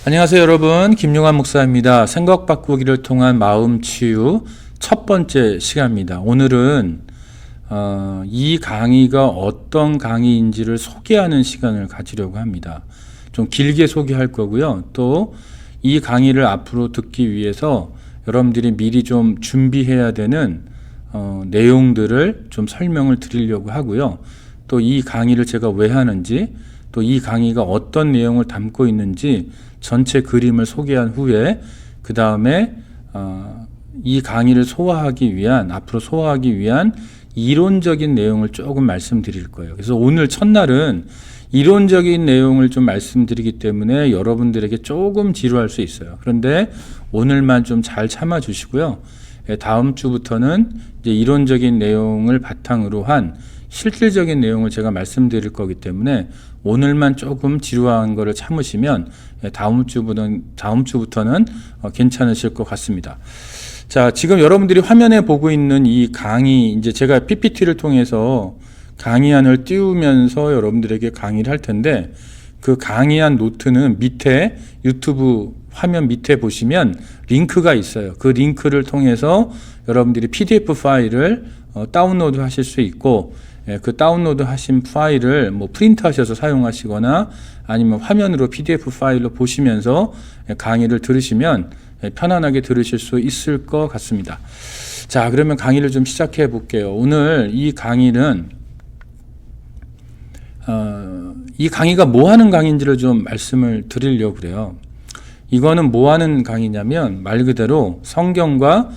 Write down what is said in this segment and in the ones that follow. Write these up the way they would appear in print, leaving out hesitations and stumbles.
안녕하세요 여러분, 김용환 목사입니다. 생각 바꾸기를 통한 마음 치유 첫 번째 시간입니다. 오늘은 이 강의가 어떤 강의인지를 소개하는 시간을 가지려고 합니다. 좀 길게 소개할 거고요. 또 이 강의를 앞으로 듣기 위해서 여러분들이 미리 좀 준비해야 되는 내용들을 좀 설명을 드리려고 하고요. 또 이 강의를 제가 왜 하는지, 또 이 강의가 어떤 내용을 담고 있는지 전체 그림을 소개한 후에 그 다음에 이 강의를 앞으로 소화하기 위한 이론적인 내용을 조금 말씀드릴 거예요. 그래서 오늘 첫날은 이론적인 내용을 좀 말씀드리기 때문에 여러분들에게 조금 지루할 수 있어요. 그런데 오늘만 좀 잘 참아 주시고요. 다음 주부터는 이제 이론적인 내용을 바탕으로 한 실질적인 내용을 제가 말씀드릴 거기 때문에 오늘만 조금 지루한 거를 참으시면 다음 주부터는 괜찮으실 것 같습니다. 자, 지금 여러분들이 화면에 보고 있는 이 강의, 이제 제가 PPT를 통해서 강의안을 띄우면서 여러분들에게 강의를 할 텐데, 그 강의안 노트는 밑에 유튜브 화면 밑에 보시면 링크가 있어요. 그 링크를 통해서 여러분들이 PDF 파일을 다운로드 하실 수 있고, 그 다운로드 하신 파일을 뭐 프린트 하셔서 사용하시거나 아니면 화면으로 PDF 파일로 보시면서 강의를 들으시면 편안하게 들으실 수 있을 것 같습니다. 자, 그러면 강의를 좀 시작해 볼게요. 오늘 이 강의는 이 강의가 뭐 하는 강의인지를 좀 말씀을 드리려고 그래요. 이거는 뭐 하는 강의냐면 말 그대로 성경과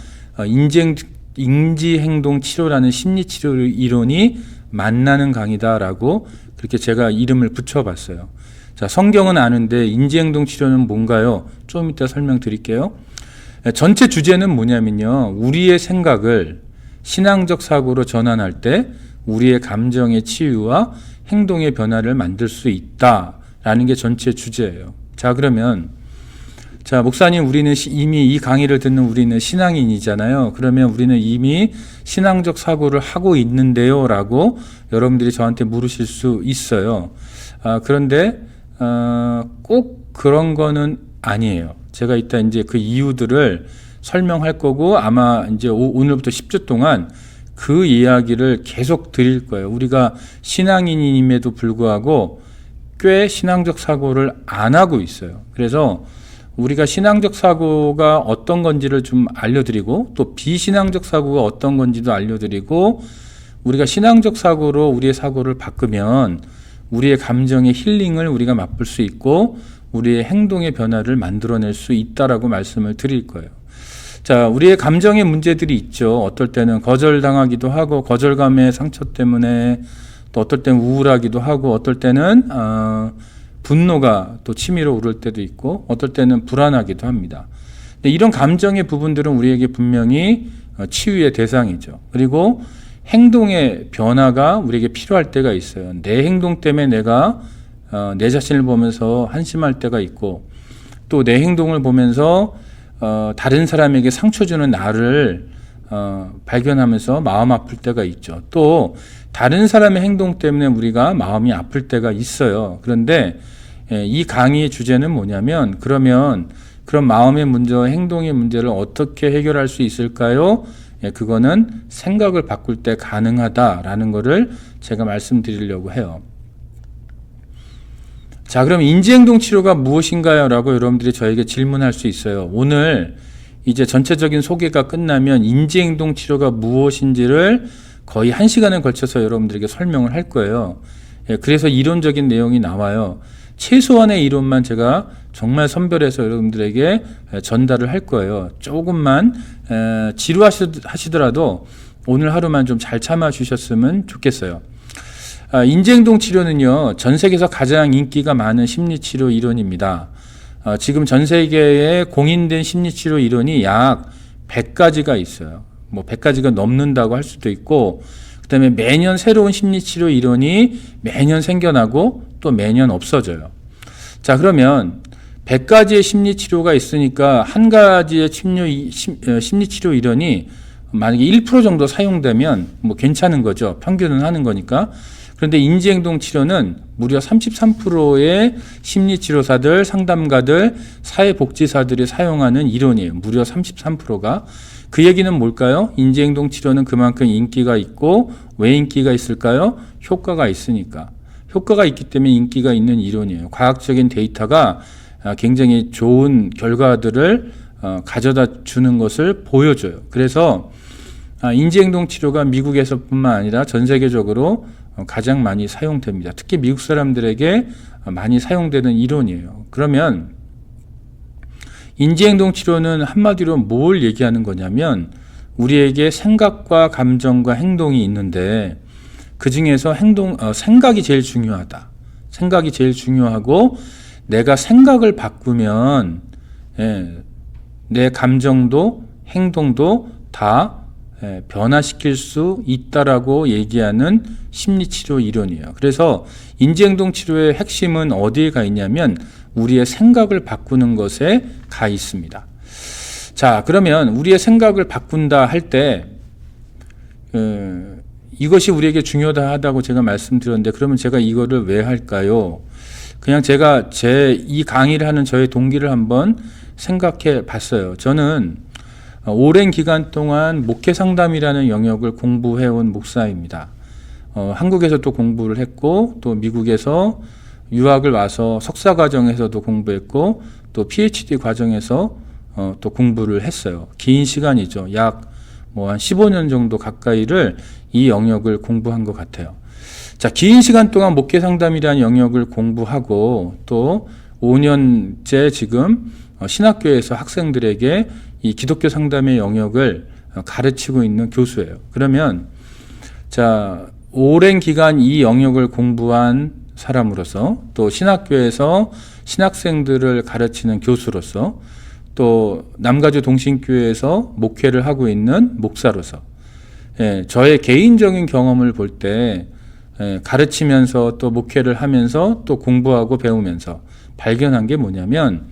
인지행동 치료라는 심리치료 이론이 만나는 강의다라고 그렇게 제가 이름을 붙여봤어요. 자, 성경은 아는데 인지행동 치료는 뭔가요? 좀 이따 설명드릴게요. 전체 주제는 뭐냐면요, 우리의 생각을 신앙적 사고로 전환할 때 우리의 감정의 치유와 행동의 변화를 만들 수 있다라는 게 전체 주제예요. 자, 그러면 목사님, 우리는 이미 이 강의를 듣는 우리는 신앙인이잖아요. 그러면 우리는 이미 신앙적 사고를 하고 있는데요 라고 여러분들이 저한테 물으실 수 있어요. 그런데 꼭 그런 거는 아니에요. 제가 이따 이제 그 이유들을 설명할 거고, 아마 이제 오늘부터 10주 동안 그 이야기를 계속 드릴 거예요. 우리가 신앙인임에도 불구하고 꽤 신앙적 사고를 안 하고 있어요. 그래서 우리가 신앙적 사고가 어떤 건지를 좀 알려드리고, 또 비신앙적 사고가 어떤 건지도 알려드리고, 우리가 신앙적 사고로 우리의 사고를 바꾸면 우리의 감정의 힐링을 우리가 맛볼 수 있고 우리의 행동의 변화를 만들어낼 수 있다라고 말씀을 드릴 거예요. 자, 우리의 감정의 문제들이 있죠. 어떨 때는 거절당하기도 하고, 거절감의 상처 때문에, 또 어떨 때는 우울하기도 하고, 어떨 때는 분노가 또 치밀어 오를 때도 있고, 어떨 때는 불안하기도 합니다. 근데 이런 감정의 부분들은 우리에게 분명히 치유의 대상이죠. 그리고 행동의 변화가 우리에게 필요할 때가 있어요. 내 행동 때문에 내가 내 자신을 보면서 한심할 때가 있고, 또 내 행동을 보면서 다른 사람에게 상처 주는 나를 발견하면서 마음 아플 때가 있죠. 또 다른 사람의 행동 때문에 우리가 마음이 아플 때가 있어요. 그런데 이 강의의 주제는 뭐냐면, 그러면 그런 마음의 문제와 행동의 문제를 어떻게 해결할 수 있을까요? 그거는 생각을 바꿀 때 가능하다라는 거를 제가 말씀드리려고 해요. 자, 그럼 인지행동 치료가 무엇인가요? 라고 여러분들이 저에게 질문할 수 있어요. 오늘 이제 전체적인 소개가 끝나면 인지행동 치료가 무엇인지를 거의 1시간에 걸쳐서 여러분들에게 설명을 할 거예요. 그래서 이론적인 내용이 나와요. 최소한의 이론만 제가 정말 선별해서 여러분들에게 전달을 할 거예요. 조금만 지루하시더라도 오늘 하루만 좀 잘 참아 주셨으면 좋겠어요. 인지행동 치료는요, 전 세계에서 가장 인기가 많은 심리치료 이론입니다. 지금 전 세계에 공인된 심리치료 이론이 약 100가지가 있어요. 뭐 100가지가 넘는다고 할 수도 있고, 그 다음에 매년 새로운 심리치료 이론이 매년 생겨나고 또 매년 없어져요. 자, 그러면 100가지의 심리치료가 있으니까 한 가지의 심리치료 이론이 만약에 1% 정도 사용되면 뭐 괜찮은 거죠. 평균은 하는 거니까. 그런데 인지행동 치료는 무려 33%의 심리치료사들, 상담가들, 사회복지사들이 사용하는 이론이에요. 무려 33%가. 그 얘기는 뭘까요? 인지행동 치료는 그만큼 인기가 있고, 왜 인기가 있을까요? 효과가 있으니까. 효과가 있기 때문에 인기가 있는 이론이에요. 과학적인 데이터가 굉장히 좋은 결과들을 가져다 주는 것을 보여줘요. 그래서 인지행동 치료가 미국에서뿐만 아니라 전 세계적으로 가장 많이 사용됩니다. 특히 미국 사람들에게 많이 사용되는 이론이에요. 그러면 인지행동 치료는 한마디로 뭘 얘기하는 거냐면 우리에게 생각과 감정과 행동이 있는데 그 중에서 생각이 제일 중요하다. 생각이 제일 중요하고 내가 생각을 바꾸면 내 감정도 행동도 다 변화시킬 수 있다라고 얘기하는 심리치료 이론이에요. 그래서 인지행동 치료의 핵심은 어디에 가 있냐면 우리의 생각을 바꾸는 것에 가 있습니다. 자, 그러면 우리의 생각을 바꾼다 할 때 이것이 우리에게 중요하다고 제가 말씀드렸는데 그러면 제가 이거를 왜 할까요? 그냥 제가 이 강의를 하는 저의 동기를 한번 생각해 봤어요. 저는 오랜 기간 동안 목회 상담이라는 영역을 공부해온 목사입니다. 한국에서도 공부를 했고 또 미국에서 유학을 와서 석사 과정에서도 공부했고 또 PhD 과정에서 또 공부를 했어요. 긴 시간이죠. 약 한 15년 정도 가까이를 이 영역을 공부한 것 같아요. 자, 긴 시간 동안 목회 상담이라는 영역을 공부하고 또 5년째 지금 신학교에서 학생들에게 이 기독교 상담의 영역을 가르치고 있는 교수예요. 그러면 자, 오랜 기간 이 영역을 공부한 사람으로서 또 신학교에서 신학생들을 가르치는 교수로서 또 남가주 동신교회에서 목회를 하고 있는 목사로서 저의 개인적인 경험을 볼 때 가르치면서 또 목회를 하면서 또 공부하고 배우면서 발견한 게 뭐냐면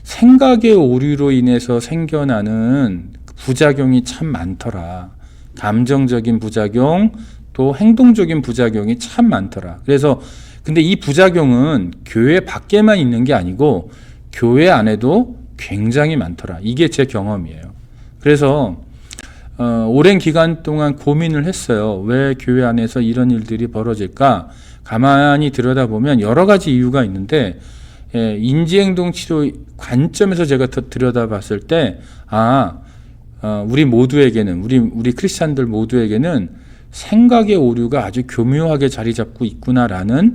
생각의 오류로 인해서 생겨나는 부작용이 참 많더라. 감정적인 부작용 또 행동적인 부작용이 참 많더라. 그래서 근데 이 부작용은 교회 밖에만 있는 게 아니고 교회 안에도 굉장히 많더라. 이게 제 경험이에요. 그래서 오랜 기간 동안 고민을 했어요. 왜 교회 안에서 이런 일들이 벌어질까? 가만히 들여다보면 여러 가지 이유가 있는데 인지행동 치료 관점에서 제가 들여다봤을 때 우리 모두에게는 우리 크리스찬들 모두에게는 생각의 오류가 아주 교묘하게 자리 잡고 있구나라는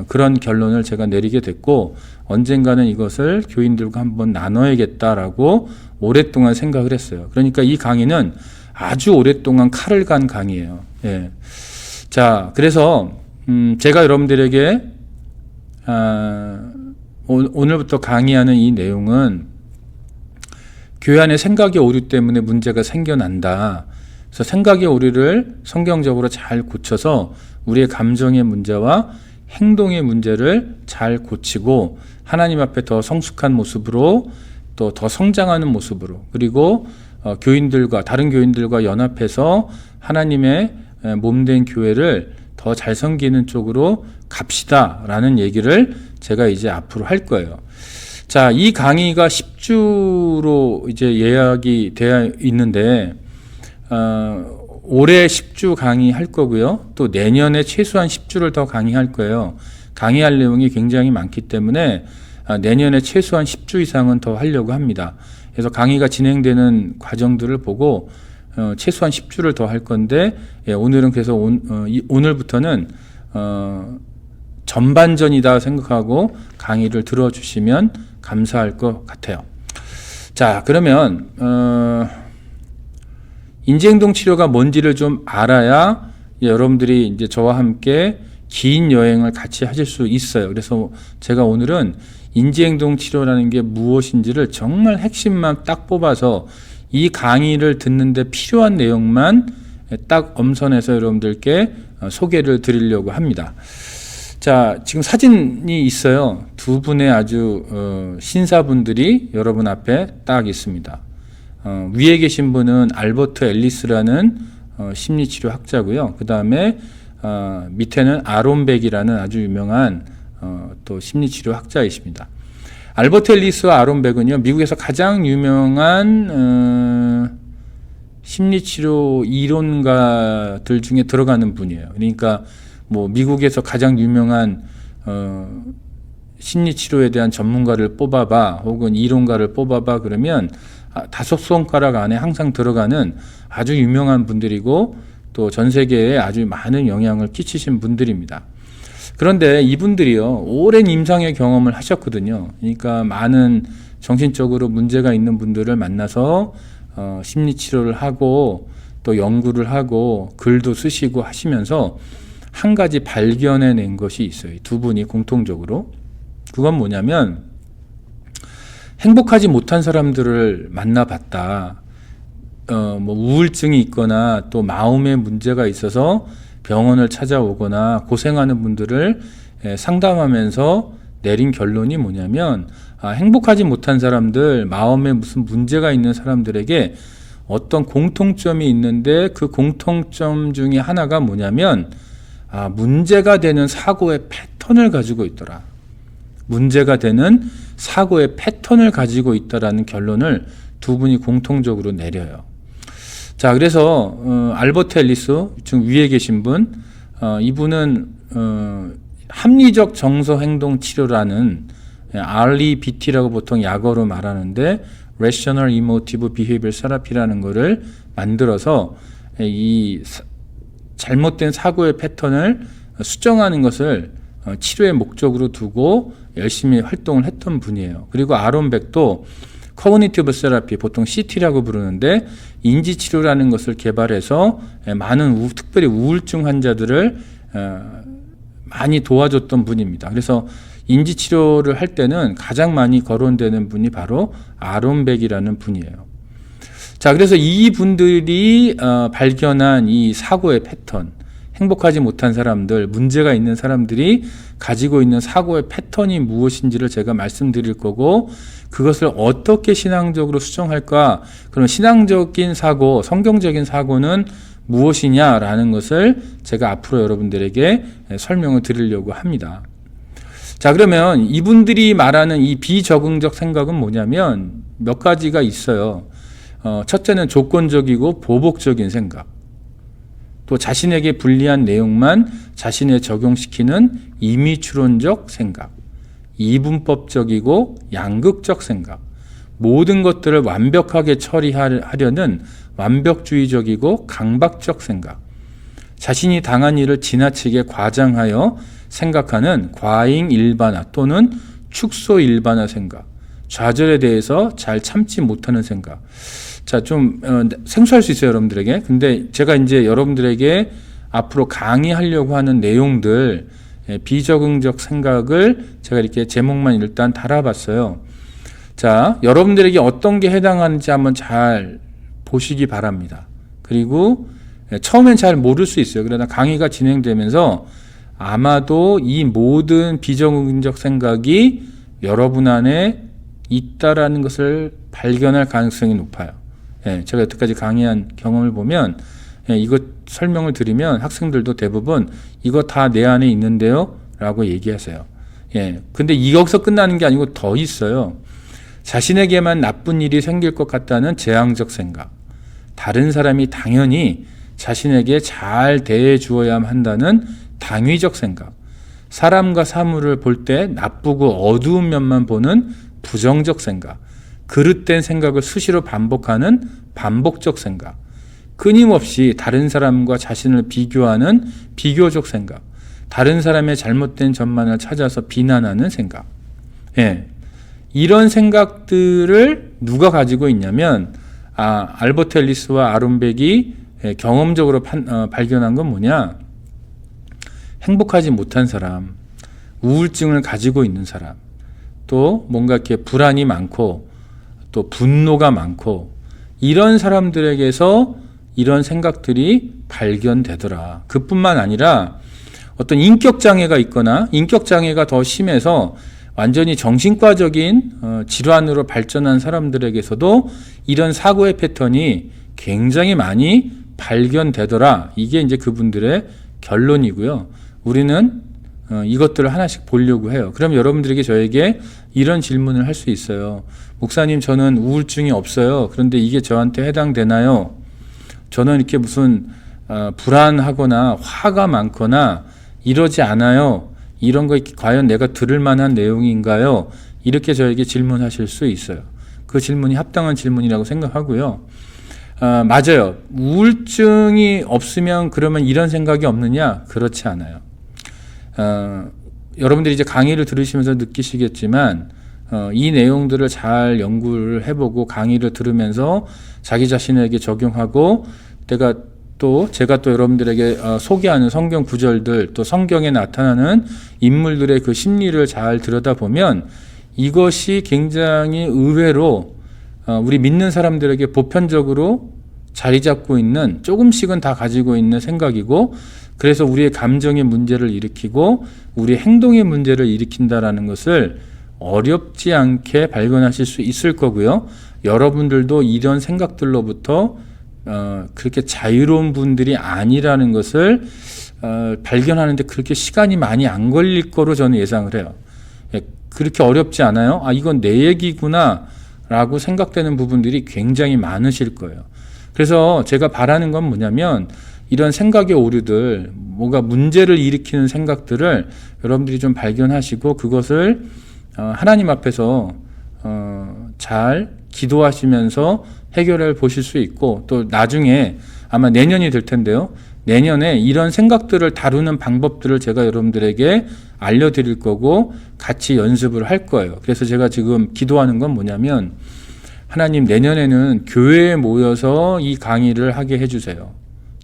그런 결론을 제가 내리게 됐고 언젠가는 이것을 교인들과 한번 나눠야겠다라고 오랫동안 생각을 했어요. 그러니까 이 강의는 아주 오랫동안 칼을 간 강의예요. 자, 그래서 제가 여러분들에게 오늘부터 강의하는 이 내용은 교회 안에 생각의 오류 때문에 문제가 생겨난다. 그래서 생각의 오류를 성경적으로 잘 고쳐서 우리의 감정의 문제와 행동의 문제를 잘 고치고 하나님 앞에 더 성숙한 모습으로 또 더 성장하는 모습으로 그리고 교인들과 다른 교인들과 연합해서 하나님의 몸된 교회를 더 잘 섬기는 쪽으로 갑시다라는 얘기를 제가 이제 앞으로 할 거예요. 자, 이 강의가 10주로 이제 예약이 되어 있는데 올해 10주 강의할 거고요. 또 내년에 최소한 10주를 더 강의할 거예요. 강의할 내용이 굉장히 많기 때문에 내년에 최소한 10주 이상은 더 하려고 합니다. 그래서 강의가 진행되는 과정들을 보고 최소한 10주를 더 할 건데 오늘은 그래서 오늘부터는 전반전이다 생각하고 강의를 들어주시면 감사할 것 같아요. 자, 그러면 인지행동 치료가 뭔지를 좀 알아야 여러분들이 이제 저와 함께 긴 여행을 같이 하실 수 있어요. 그래서 제가 오늘은 인지행동 치료라는 게 무엇인지를 정말 핵심만 딱 뽑아서 이 강의를 듣는데 필요한 내용만 딱 엄선해서 여러분들께 소개를 드리려고 합니다. 자, 지금 사진이 있어요. 두 분의 아주 신사분들이 여러분 앞에 딱 있습니다. 위에 계신 분은 알버트 앨리스라는 심리치료 학자고요. 그 다음에 밑에는 아론백이라는 아주 유명한 또 심리치료 학자이십니다. 알버트 앨리스와 아론 백은요, 미국에서 가장 유명한 심리치료 이론가들 중에 들어가는 분이에요. 그러니까 뭐 미국에서 가장 유명한 심리치료에 대한 전문가를 뽑아봐, 혹은 이론가를 뽑아봐 그러면 5손가락 안에 항상 들어가는 아주 유명한 분들이고 또 전 세계에 아주 많은 영향을 끼치신 분들입니다. 그런데 이분들이요, 오랜 임상의 경험을 하셨거든요. 그러니까 많은 정신적으로 문제가 있는 분들을 만나서 심리치료를 하고 또 연구를 하고 글도 쓰시고 하시면서 한 가지 발견해낸 것이 있어요. 두 분이 공통적으로. 그건 뭐냐면, 행복하지 못한 사람들을 만나봤다. 뭐 우울증이 있거나 또 마음에 문제가 있어서 병원을 찾아오거나 고생하는 분들을 상담하면서 내린 결론이 뭐냐면, 행복하지 못한 사람들, 마음에 무슨 문제가 있는 사람들에게 어떤 공통점이 있는데 그 공통점 중에 하나가 뭐냐면, 문제가 되는 사고의 패턴을 가지고 있더라. 문제가 되는 사고의 패턴을 가지고 있다라는 결론을 두 분이 공통적으로 내려요. 자, 그래서 알버트 앨리스, 지금 위에 계신 분, 이분은 합리적 정서 행동 치료라는 REBT라고 보통 약어로 말하는데 Rational Emotive Behavior Therapy라는 거를 만들어서 이 잘못된 사고의 패턴을 수정하는 것을 치료의 목적으로 두고 열심히 활동을 했던 분이에요. 그리고 아론 백도 코그니티브 세라피, 보통 CT라고 부르는데 인지치료라는 것을 개발해서 많은 특별히 우울증 환자들을 많이 도와줬던 분입니다. 그래서 인지치료를 할 때는 가장 많이 거론되는 분이 바로 아론 백이라는 분이에요. 자, 그래서 이 분들이 발견한 이 사고의 패턴, 행복하지 못한 사람들, 문제가 있는 사람들이 가지고 있는 사고의 패턴이 무엇인지를 제가 말씀드릴 거고, 그것을 어떻게 신앙적으로 수정할까? 그럼 신앙적인 사고, 성경적인 사고는 무엇이냐라는 것을 제가 앞으로 여러분들에게 설명을 드리려고 합니다. 자, 그러면 이분들이 말하는 이 비적응적 생각은 뭐냐면 몇 가지가 있어요. 첫째는 조건적이고 보복적인 생각. 또 자신에게 불리한 내용만 자신에 적용시키는 임의추론적 생각. 이분법적이고 양극적 생각. 모든 것들을 완벽하게 처리하려는 완벽주의적이고 강박적 생각. 자신이 당한 일을 지나치게 과장하여 생각하는 과잉 일반화 또는 축소 일반화 생각. 좌절에 대해서 잘 참지 못하는 생각. 자, 좀 생소할 수 있어요, 여러분들에게. 근데 제가 이제 여러분들에게 앞으로 강의하려고 하는 내용들, 비적응적 생각을 제가 이렇게 제목만 일단 달아봤어요. 자, 여러분들에게 어떤 게 해당하는지 한번 잘 보시기 바랍니다. 그리고 처음엔 잘 모를 수 있어요. 그러나 강의가 진행되면서 아마도 이 모든 비적응적 생각이 여러분 안에 있다라는 것을 발견할 가능성이 높아요. 제가 여태까지 강의한 경험을 보면 이것 설명을 드리면 학생들도 대부분 이거 다 내 안에 있는데요 라고 얘기하세요. 근데 여기서 끝나는 게 아니고 더 있어요. 자신에게만 나쁜 일이 생길 것 같다는 재앙적 생각. 다른 사람이 당연히 자신에게 잘 대해 주어야 한다는 당위적 생각. 사람과 사물을 볼 때 나쁘고 어두운 면만 보는 부정적 생각. 그릇된 생각을 수시로 반복하는 반복적 생각. 끊임없이 다른 사람과 자신을 비교하는 비교적 생각. 다른 사람의 잘못된 점만을 찾아서 비난하는 생각. 이런 생각들을 누가 가지고 있냐면 알버트 앨리스와 아론 백이 경험적으로 발견한 건 뭐냐? 행복하지 못한 사람, 우울증을 가지고 있는 사람, 또 뭔가 이렇게 불안이 많고 또 분노가 많고 이런 사람들에게서 이런 생각들이 발견되더라. 그뿐만 아니라 어떤 인격장애가 있거나 인격장애가 더 심해서 완전히 정신과적인 질환으로 발전한 사람들에게서도 이런 사고의 패턴이 굉장히 많이 발견되더라. 이게 이제 그분들의 결론이고요. 우리는 이것들을 하나씩 보려고 해요. 그럼 여러분들에게 저에게 이런 질문을 할 수 있어요. 목사님, 저는 우울증이 없어요. 그런데 이게 저한테 해당되나요? 저는 이렇게 무슨 불안하거나 화가 많거나 이러지 않아요. 이런 거 과연 내가 들을 만한 내용인가요? 이렇게 저에게 질문하실 수 있어요. 그 질문이 합당한 질문이라고 생각하고요. 맞아요. 우울증이 없으면 그러면 이런 생각이 없느냐? 그렇지 않아요. 여러분들이 이제 강의를 들으시면서 느끼시겠지만 이 내용들을 잘 연구를 해보고 강의를 들으면서 자기 자신에게 적용하고 제가 또 여러분들에게 소개하는 성경 구절들, 또 성경에 나타나는 인물들의 그 심리를 잘 들여다보면 이것이 굉장히 의외로 우리 믿는 사람들에게 보편적으로 자리 잡고 있는, 조금씩은 다 가지고 있는 생각이고, 그래서 우리의 감정의 문제를 일으키고 우리의 행동의 문제를 일으킨다라는 것을 어렵지 않게 발견하실 수 있을 거고요. 여러분들도 이런 생각들로부터 그렇게 자유로운 분들이 아니라는 것을 발견하는데 그렇게 시간이 많이 안 걸릴 거로 저는 예상을 해요. 그렇게 어렵지 않아요? 이건 내 얘기구나 라고 생각되는 부분들이 굉장히 많으실 거예요. 그래서 제가 바라는 건 뭐냐면, 이런 생각의 오류들, 뭐가 문제를 일으키는 생각들을 여러분들이 좀 발견하시고 그것을 하나님 앞에서 잘 기도하시면서 해결해 보실 수 있고, 또 나중에 아마 내년이 될 텐데요. 내년에 이런 생각들을 다루는 방법들을 제가 여러분들에게 알려드릴 거고 같이 연습을 할 거예요. 그래서 제가 지금 기도하는 건 뭐냐면, 하나님, 내년에는 교회에 모여서 이 강의를 하게 해주세요.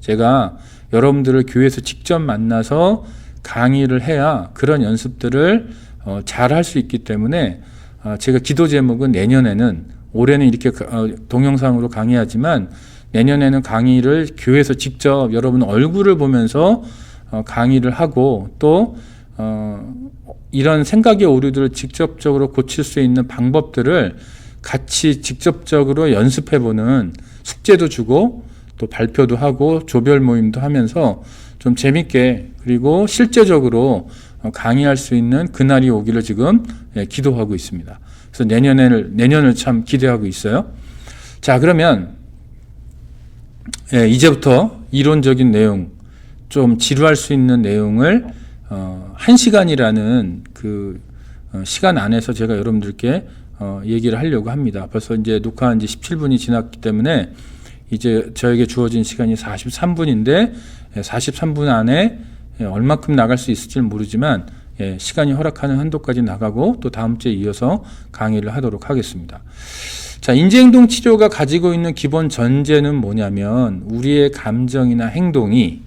제가 여러분들을 교회에서 직접 만나서 강의를 해야 그런 연습들을 잘 할 수 있기 때문에 제가 기도 제목은 내년에는, 올해는 이렇게 동영상으로 강의하지만 내년에는 강의를 교회에서 직접 여러분 얼굴을 보면서 강의를 하고, 또 이런 생각의 오류들을 직접적으로 고칠 수 있는 방법들을 같이 직접적으로 연습해보는 숙제도 주고 또 발표도 하고 조별 모임도 하면서 좀 재밌게, 그리고 실제적으로 강의할 수 있는 그날이 오기를 지금 기도하고 있습니다. 그래서 내년을 참 기대하고 있어요. 자, 그러면 이제부터 이론적인 내용, 좀 지루할 수 있는 내용을 1시간이라는 그 시간 안에서 제가 여러분들께 얘기를 하려고 합니다. 벌써 이제 녹화한 지 17분이 지났기 때문에 이제 저에게 주어진 시간이 43분인데 43분 안에 얼마큼 나갈 수 있을지는 모르지만 시간이 허락하는 한도까지 나가고 또 다음 주에 이어서 강의를 하도록 하겠습니다. 자, 인지행동 치료가 가지고 있는 기본 전제는 뭐냐면, 우리의 감정이나 행동이,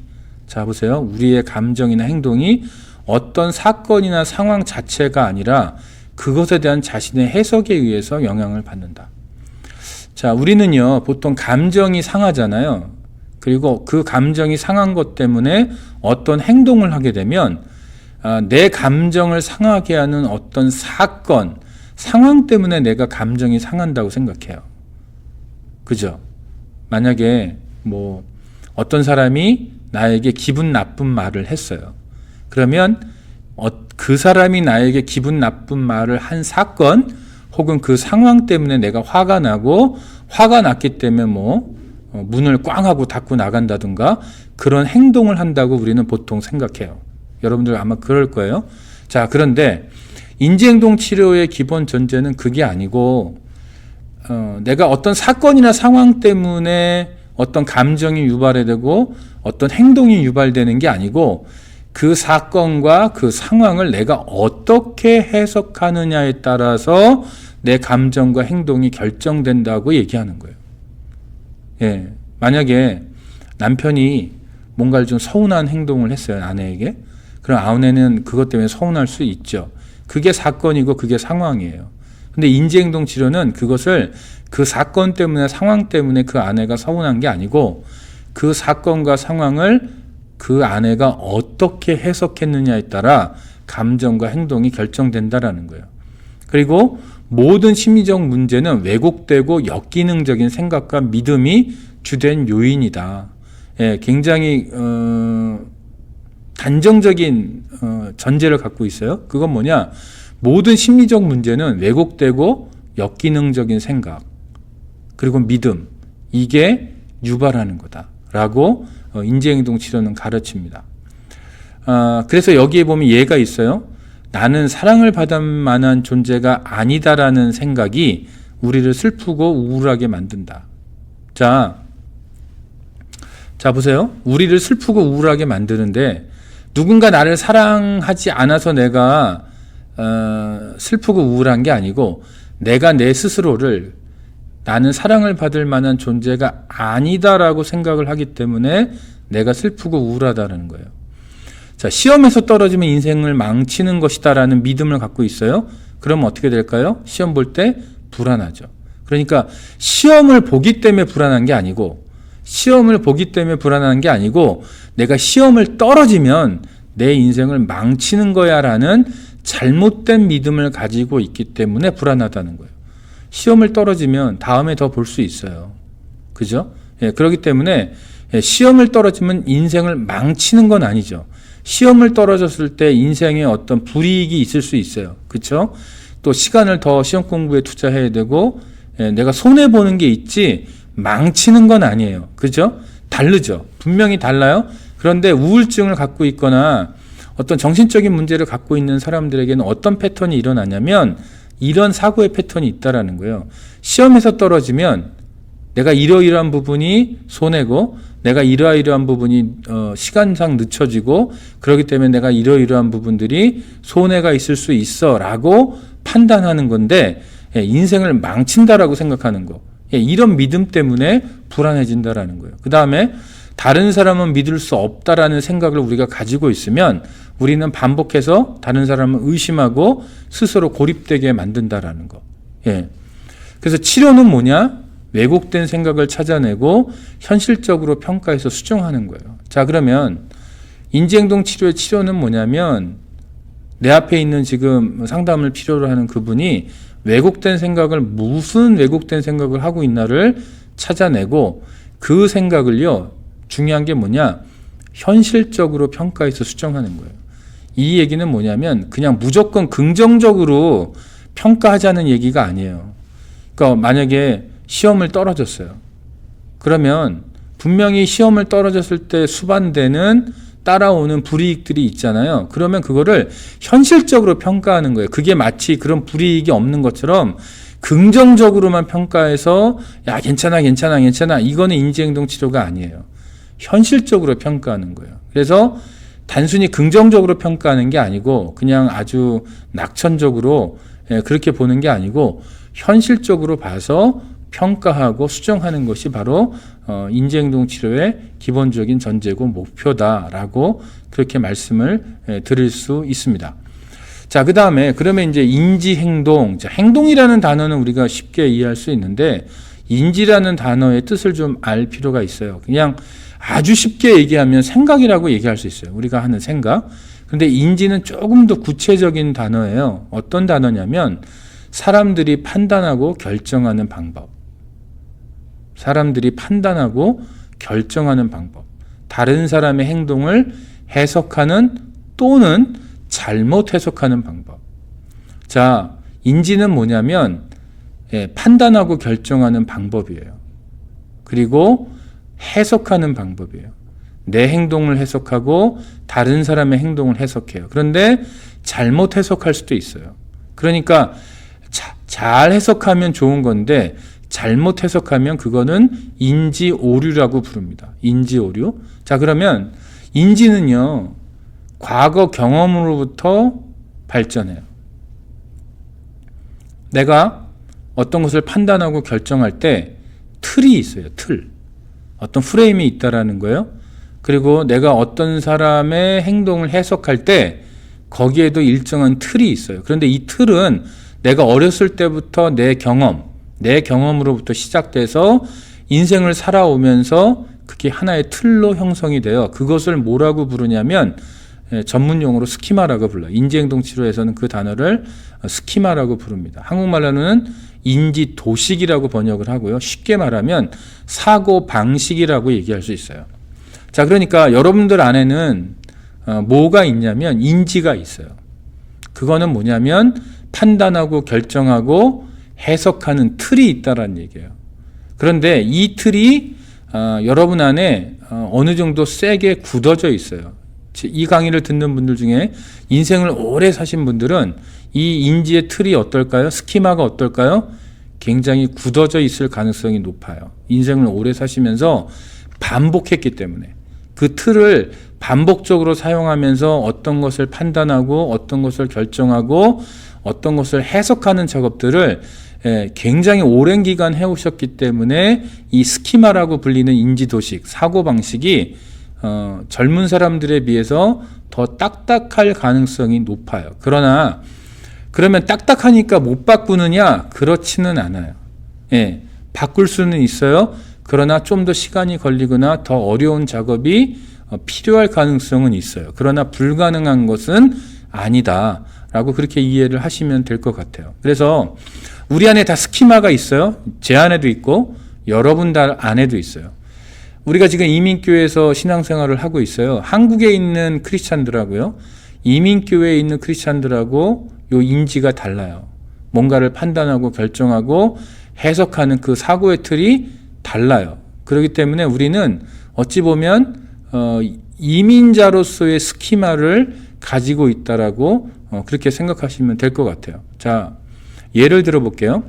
자 보세요, 우리의 감정이나 행동이 어떤 사건이나 상황 자체가 아니라 그것에 대한 자신의 해석에 의해서 영향을 받는다. 자, 우리는요 보통 감정이 상하잖아요. 그리고 그 감정이 상한 것 때문에 어떤 행동을 하게 되면 내 감정을 상하게 하는 어떤 사건, 상황 때문에 내가 감정이 상한다고 생각해요. 그죠? 만약에 뭐 어떤 사람이 나에게 기분 나쁜 말을 했어요. 그러면 그 사람이 나에게 기분 나쁜 말을 한 사건 혹은 그 상황 때문에 내가 화가 나고, 화가 났기 때문에 문을 꽝 하고 닫고 나간다든가 그런 행동을 한다고 우리는 보통 생각해요. 여러분들 아마 그럴 거예요. 자, 그런데 인지행동 치료의 기본 전제는 그게 아니고, 내가 어떤 사건이나 상황 때문에 어떤 감정이 유발되고 어떤 행동이 유발되는 게 아니고, 그 사건과 그 상황을 내가 어떻게 해석하느냐에 따라서 내 감정과 행동이 결정된다고 얘기하는 거예요. 만약에 남편이 뭔가를 좀 서운한 행동을 했어요, 아내에게. 그럼 아내는 그것 때문에 서운할 수 있죠. 그게 사건이고 그게 상황이에요. 근데 인지행동 치료는 그것을 그 사건 때문에, 상황 때문에 그 아내가 서운한 게 아니고, 그 사건과 상황을 그 아내가 어떻게 해석했느냐에 따라 감정과 행동이 결정된다라는 거예요. 그리고 모든 심리적 문제는 왜곡되고 역기능적인 생각과 믿음이 주된 요인이다. 굉장히 단정적인 전제를 갖고 있어요. 그건 뭐냐? 모든 심리적 문제는 왜곡되고 역기능적인 생각 그리고 믿음 이게 유발하는 거다라고 인지행동치료는 가르칩니다. 그래서 여기에 보면 예가 있어요. 나는 사랑을 받을 만한 존재가 아니다라는 생각이 우리를 슬프고 우울하게 만든다. 자 보세요. 우리를 슬프고 우울하게 만드는데 누군가 나를 사랑하지 않아서 내가 슬프고 우울한 게 아니고 내가 내 스스로를 나는 사랑을 받을 만한 존재가 아니다라고 생각을 하기 때문에 내가 슬프고 우울하다는 거예요. 자, 시험에서 떨어지면 인생을 망치는 것이다라는 믿음을 갖고 있어요. 그러면 어떻게 될까요? 시험 볼 때 불안하죠. 그러니까 시험을 보기 때문에 불안한 게 아니고 내가 시험을 떨어지면 내 인생을 망치는 거야라는 잘못된 믿음을 가지고 있기 때문에 불안하다는 거예요. 시험을 떨어지면 다음에 더 볼 수 있어요. 그죠? 그렇기 때문에 시험을 떨어지면 인생을 망치는 건 아니죠. 시험을 떨어졌을 때 인생에 어떤 불이익이 있을 수 있어요. 그렇죠? 또 시간을 더 시험 공부에 투자해야 되고 내가 손해보는 게 있지 망치는 건 아니에요. 그죠? 다르죠. 분명히 달라요. 그런데 우울증을 갖고 있거나 어떤 정신적인 문제를 갖고 있는 사람들에게는 어떤 패턴이 일어나냐면 이런 사고의 패턴이 있다라는 거예요. 시험에서 떨어지면 내가 이러이러한 부분이 손해고 내가 이러이러한 부분이 시간상 늦춰지고 그렇기 때문에 내가 이러이러한 부분들이 손해가 있을 수 있어 라고 판단하는 건데 인생을 망친다라고 생각하는 거. 이런 믿음 때문에 불안해진다라는 거예요. 그 다음에 다른 사람은 믿을 수 없다라는 생각을 우리가 가지고 있으면 우리는 반복해서 다른 사람을 의심하고 스스로 고립되게 만든다라는 거. 그래서 치료는 뭐냐? 왜곡된 생각을 찾아내고 현실적으로 평가해서 수정하는 거예요. 자, 그러면 인지행동 치료의 치료는 뭐냐면 내 앞에 있는 지금 상담을 필요로 하는 그분이 왜곡된 생각을 무슨 왜곡된 생각을 하고 있나를 찾아내고 그 생각을요, 중요한 게 뭐냐? 현실적으로 평가해서 수정하는 거예요. 이 얘기는 뭐냐면 그냥 무조건 긍정적으로 평가하자는 얘기가 아니에요. 그러니까 만약에 시험을 떨어졌어요. 그러면 분명히 시험을 떨어졌을 때 수반되는 따라오는 불이익들이 있잖아요. 그러면 그거를 현실적으로 평가하는 거예요. 그게 마치 그런 불이익이 없는 것처럼 긍정적으로만 평가해서 야 괜찮아 이거는 인지행동 치료가 아니에요. 현실적으로 평가하는 거예요. 그래서 단순히 긍정적으로 평가하는 게 아니고 그냥 아주 낙천적으로 그렇게 보는 게 아니고 현실적으로 봐서 평가하고 수정하는 것이 바로 인지행동 치료의 기본적인 전제고 목표다라고 그렇게 말씀을 드릴 수 있습니다. 자, 그 다음에 그러면 이제 인지행동, 행동이라는 단어는 우리가 쉽게 이해할 수 있는데 인지라는 단어의 뜻을 좀 알 필요가 있어요. 그냥 아주 쉽게 얘기하면 생각이라고 얘기할 수 있어요. 우리가 하는 생각. 그런데 인지는 조금 더 구체적인 단어예요. 어떤 단어냐면 사람들이 판단하고 결정하는 방법. 사람들이 판단하고 결정하는 방법. 다른 사람의 행동을 해석하는 또는 잘못 해석하는 방법. 자, 인지는 뭐냐면 판단하고 결정하는 방법이에요. 그리고 해석하는 방법이에요. 내 행동을 해석하고 다른 사람의 행동을 해석해요. 그런데 잘못 해석할 수도 있어요. 그러니까 잘 해석하면 좋은 건데 잘못 해석하면 그거는 인지 오류라고 부릅니다. 인지 오류. 자, 그러면 인지는요, 과거 경험으로부터 발전해요. 내가 어떤 것을 판단하고 결정할 때 틀이 있어요. 틀. 어떤 프레임이 있다라는 거예요. 그리고 내가 어떤 사람의 행동을 해석할 때 거기에도 일정한 틀이 있어요. 그런데 이 틀은 내가 어렸을 때부터 내 경험으로부터 시작돼서 인생을 살아오면서 그게 하나의 틀로 형성이 되어 그것을 뭐라고 부르냐면 전문 용어로 스키마라고 불러요. 인지행동 치료에서는 그 단어를 스키마라고 부릅니다. 한국말로는 인지 도식이라고 번역을 하고요. 쉽게 말하면 사고 방식이라고 얘기할 수 있어요. 자, 그러니까 여러분들 안에는 뭐가 있냐면 인지가 있어요. 그거는 뭐냐면 판단하고 결정하고 해석하는 틀이 있다라는 얘기예요. 그런데 이 틀이 여러분 안에 어느 정도 세게 굳어져 있어요. 이 강의를 듣는 분들 중에 인생을 오래 사신 분들은 이 인지의 틀이 어떨까요? 스키마가 어떨까요? 굉장히 굳어져 있을 가능성이 높아요. 인생을 오래 사시면서 반복했기 때문에 그 틀을 반복적으로 사용하면서 어떤 것을 판단하고 어떤 것을 결정하고 어떤 것을 해석하는 작업들을 굉장히 오랜 기간 해오셨기 때문에 이 스키마라고 불리는 인지도식, 사고방식이 젊은 사람들에 비해서 더 딱딱할 가능성이 높아요. 그러나 그러면 딱딱하니까 못 바꾸느냐? 그렇지는 않아요. 바꿀 수는 있어요. 그러나 좀 더 시간이 걸리거나 더 어려운 작업이 필요할 가능성은 있어요. 그러나 불가능한 것은 아니다 라고 그렇게 이해를 하시면 될 것 같아요. 그래서 우리 안에 다 스키마가 있어요. 제 안에도 있고 여러분 다 안에도 있어요. 우리가 지금 이민교회에서 신앙생활을 하고 있어요. 한국에 있는 크리스찬들하고요, 이민교회에 있는 크리스찬들하고 요 인지가 달라요. 뭔가를 판단하고 결정하고 해석하는 그 사고의 틀이 달라요. 그렇기 때문에 우리는 어찌 보면 이민자로서의 스키마를 가지고 있다라고 그렇게 생각하시면 될 것 같아요. 자, 예를 들어 볼게요.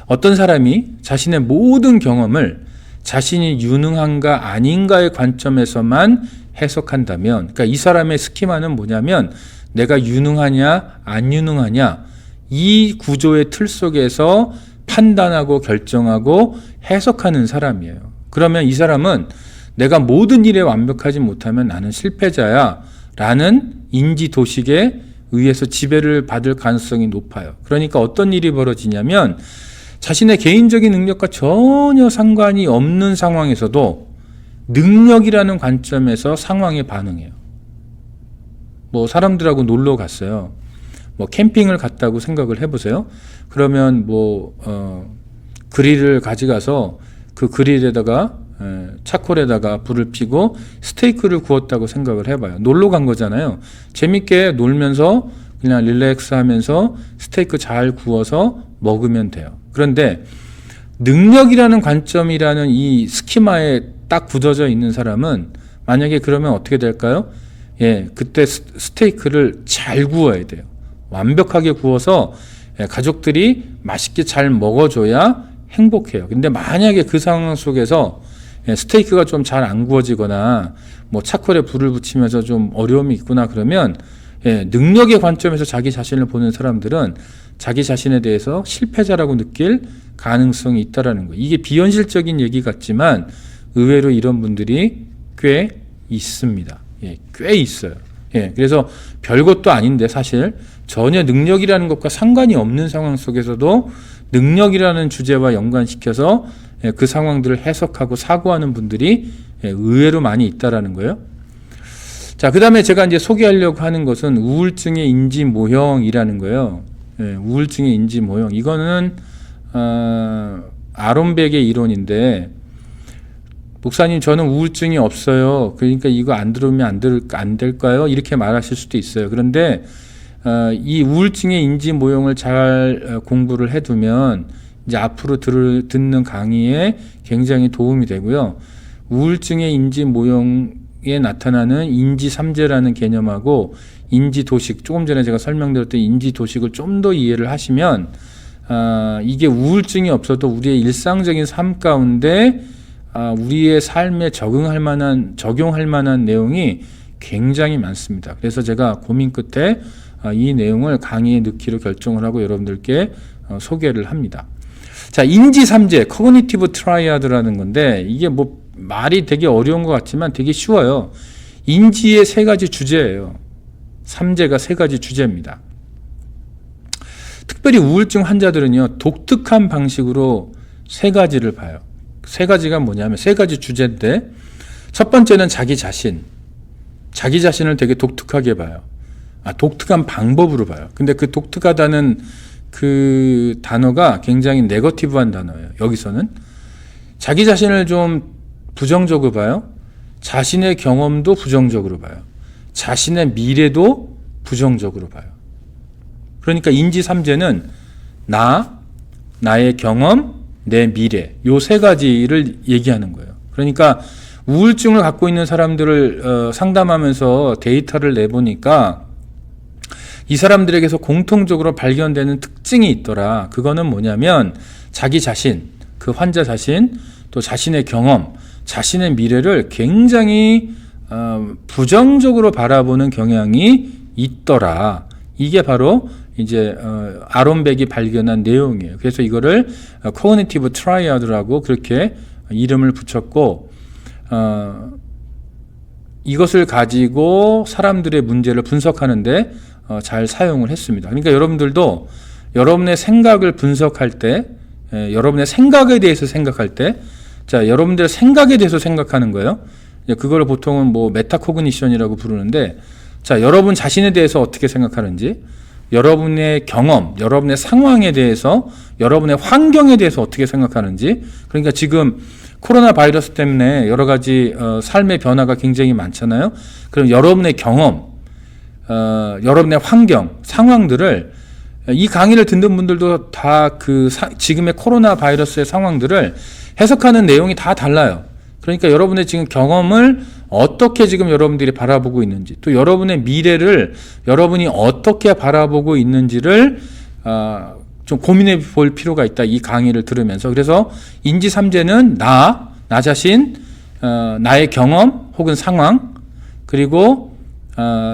어떤 사람이 자신의 모든 경험을 자신이 유능한가 아닌가의 관점에서만 해석한다면, 그러니까 이 사람의 스키마는 뭐냐면 내가 유능하냐 안 유능하냐 이 구조의 틀 속에서 판단하고 결정하고 해석하는 사람이에요. 그러면 이 사람은 내가 모든 일에 완벽하지 못하면 나는 실패자야 라는 인지도식에 의해서 지배를 받을 가능성이 높아요. 그러니까 어떤 일이 벌어지냐면 자신의 개인적인 능력과 전혀 상관이 없는 상황에서도 능력이라는 관점에서 상황에 반응해요. 뭐 사람들하고 놀러 갔어요. 뭐 캠핑을 갔다고 생각을 해보세요. 그러면 그릴을 가져가서 그 그릴에다가 차콜에다가 불을 피고 스테이크를 구웠다고 생각을 해봐요. 놀러 간 거잖아요. 재밌게 놀면서 그냥 릴렉스 하면서 스테이크 잘 구워서 먹으면 돼요. 그런데 능력이라는 관점이라는 이 스키마에 딱 굳어져 있는 사람은 만약에 그러면 어떻게 될까요? 그때 스테이크를 잘 구워야 돼요. 완벽하게 구워서 가족들이 맛있게 잘 먹어줘야 행복해요. 근데 만약에 그 상황 속에서 스테이크가 좀 잘 안 구워지거나 뭐 차콜에 불을 붙이면서 좀 어려움이 있구나 그러면 능력의 관점에서 자기 자신을 보는 사람들은 자기 자신에 대해서 실패자라고 느낄 가능성이 있다라는 거예요. 이게 비현실적인 얘기 같지만 의외로 이런 분들이 꽤 있습니다. 꽤 있어요. 그래서 별것도 아닌데 사실 전혀 능력이라는 것과 상관이 없는 상황 속에서도 능력이라는 주제와 연관시켜서 그 상황들을 해석하고 사고하는 분들이 의외로 많이 있다라는 거예요. 자, 그 다음에 제가 이제 소개하려고 하는 것은 우울증의 인지 모형이라는 거예요. 우울증의 인지 모형. 이거는 아론백의 이론인데, 목사님 저는 우울증이 없어요. 그러니까 이거 안 들으면 안 될까요? 이렇게 말하실 수도 있어요. 그런데 이 우울증의 인지 모형을 잘 공부를 해두면 이제 앞으로 듣는 강의에 굉장히 도움이 되고요. 우울증의 인지 모형에 나타나는 인지 삼재라는 개념하고 인지 도식, 조금 전에 제가 설명드렸던 인지 도식을 좀 더 이해를 하시면 이게 우울증이 없어도 우리의 일상적인 삶 가운데 우리의 삶에 적용할 만한 내용이 굉장히 많습니다. 그래서 제가 고민 끝에 이 내용을 강의에 넣기로 결정을 하고 여러분들께 소개를 합니다. 자, 인지 삼재, 커그니티브 트라이아드라는 건데 이게 뭐 말이 되게 어려운 것 같지만 되게 쉬워요. 인지의 세 가지 주제예요. 삼재가 세 가지 주제입니다. 특별히 우울증 환자들은요, 독특한 방식으로 세 가지를 봐요. 세 가지가 뭐냐면 세 가지 주제인데, 첫 번째는 자기 자신을 되게 독특하게 봐요. 독특한 방법으로 봐요. 근데 그 독특하다는 그 단어가 굉장히 네거티브한 단어예요. 여기서는 자기 자신을 좀 부정적으로 봐요. 자신의 경험도 부정적으로 봐요. 자신의 미래도 부정적으로 봐요. 그러니까 인지 삼재는 나의 경험, 내 미래, 요 세 가지를 얘기하는 거예요. 그러니까 우울증을 갖고 있는 사람들을 상담하면서 데이터를 내보니까 이 사람들에게서 공통적으로 발견되는 특징이 있더라. 그거는 뭐냐면 자기 자신, 그 환자 자신, 또 자신의 경험, 자신의 미래를 굉장히 부정적으로 바라보는 경향이 있더라. 이게 바로 이제 아론백이 발견한 내용이에요. 그래서 이거를 코그니티브 트라이아드라고 그렇게 이름을 붙였고, 이것을 가지고 사람들의 문제를 분석하는데 잘 사용을 했습니다. 그러니까 여러분들도 여러분의 생각을 분석할 때, 여러분의 생각에 대해서 생각할 때, 자, 여러분들의 생각에 대해서 생각하는 거예요. 그걸 보통은 뭐 메타코그니션이라고 부르는데, 자, 여러분 자신에 대해서 어떻게 생각하는지, 여러분의 경험, 여러분의 상황에 대해서, 여러분의 환경에 대해서 어떻게 생각하는지. 그러니까 지금 코로나 바이러스 때문에 여러 가지 삶의 변화가 굉장히 많잖아요. 그럼 여러분의 경험, 여러분의 환경, 상황들을, 이 강의를 듣는 분들도 다 지금의 코로나 바이러스의 상황들을 해석하는 내용이 다 달라요. 그러니까 여러분의 지금 경험을 어떻게 지금 여러분들이 바라보고 있는지, 또 여러분의 미래를 여러분이 어떻게 바라보고 있는지를 좀 고민해 볼 필요가 있다. 이 강의를 들으면서. 그래서 인지삼재는 나 자신, 나의 경험 혹은 상황, 그리고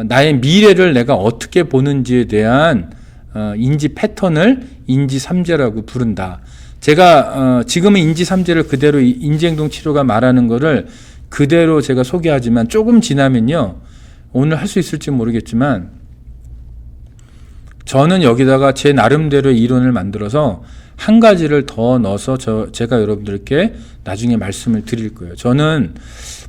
나의 미래를 내가 어떻게 보는지에 대한 인지 패턴을 인지삼재라고 부른다. 제가 지금은 인지삼재를 그대로 인지행동 치료가 말하는 거를 그대로 제가 소개하지만 조금 지나면요, 오늘 할 수 있을지 모르겠지만 저는 여기다가 제 나름대로의 이론을 만들어서 한 가지를 더 넣어서 제가 여러분들께 나중에 말씀을 드릴 거예요. 저는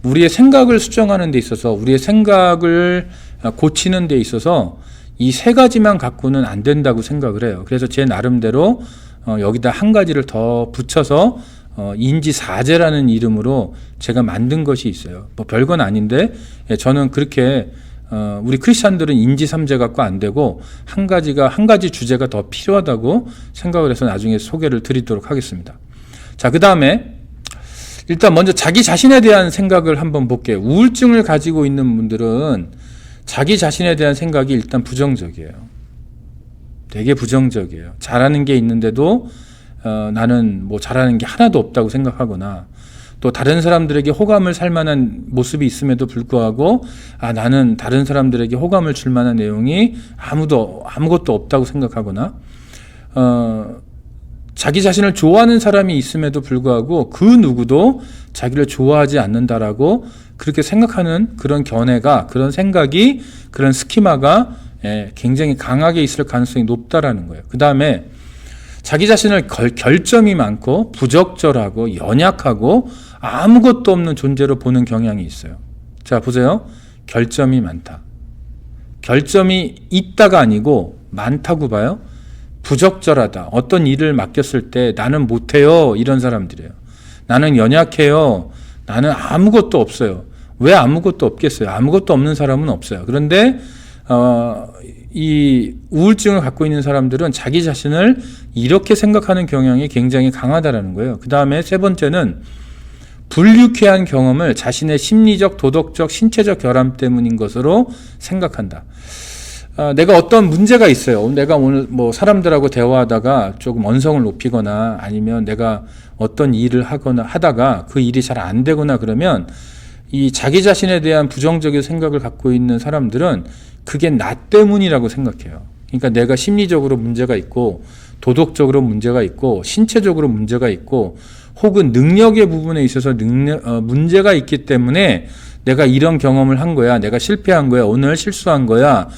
우리의 생각을 수정하는 데 있어서, 우리의 생각을 고치는 데 있어서 이 세 가지만 갖고는 안 된다고 생각을 해요. 그래서 제 나름대로 여기다 한 가지를 더 붙여서 인지사재라는 이름으로 제가 만든 것이 있어요. 뭐 별건 아닌데, 저는 그렇게 우리 크리스찬들은 인지삼재 갖고 안 되고 한 가지 주제가 더 필요하다고 생각을 해서 나중에 소개를 드리도록 하겠습니다. 자, 그 다음에 일단 먼저 자기 자신에 대한 생각을 한번 볼게요. 우울증을 가지고 있는 분들은 자기 자신에 대한 생각이 일단 부정적이에요. 되게 부정적이에요. 잘하는 게 있는데도 나는 뭐 잘하는 게 하나도 없다고 생각하거나, 또 다른 사람들에게 호감을 살 만한 모습이 있음에도 불구하고 나는 다른 사람들에게 호감을 줄 만한 내용이 아무것도 없다고 생각하거나, 자기 자신을 좋아하는 사람이 있음에도 불구하고 그 누구도 자기를 좋아하지 않는다라고 그렇게 생각하는 그런 견해가, 그런 생각이, 그런 스키마가 굉장히 강하게 있을 가능성이 높다라는 거예요. 그 다음에 자기 자신을 결점이 많고 부적절하고 연약하고 아무것도 없는 존재로 보는 경향이 있어요. 자, 보세요. 결점이 많다. 결점이 있다가 아니고 많다고 봐요. 부적절하다. 어떤 일을 맡겼을 때 나는 못해요. 이런 사람들이에요. 나는 연약해요. 나는 아무것도 없어요. 왜 아무것도 없겠어요? 아무것도 없는 사람은 없어요. 그런데 이 우울증을 갖고 있는 사람들은 자기 자신을 이렇게 생각하는 경향이 굉장히 강하다라는 거예요. 그 다음에 세 번째는 불유쾌한 경험을 자신의 심리적, 도덕적, 신체적 결함 때문인 것으로 생각한다. 내가 어떤 문제가 있어요. 내가 오늘 뭐 사람들하고 대화하다가 조금 언성을 높이거나, 아니면 내가 어떤 일을 하다가 그 일이 잘 안 되거나 그러면 이 자기 자신에 대한 부정적인 생각을 갖고 있는 사람들은 그게 나 때문이라고 생각해요. 그러니까 내가 심리적으로 문제가 있고, 도덕적으로 문제가 있고, 신체적으로 문제가 있고, 혹은 능력의 부분에 있어서 문제가 있기 때문에 내가 이런 경험을 한 거야, 내가 실패한 거야, 오늘 실수한 거야,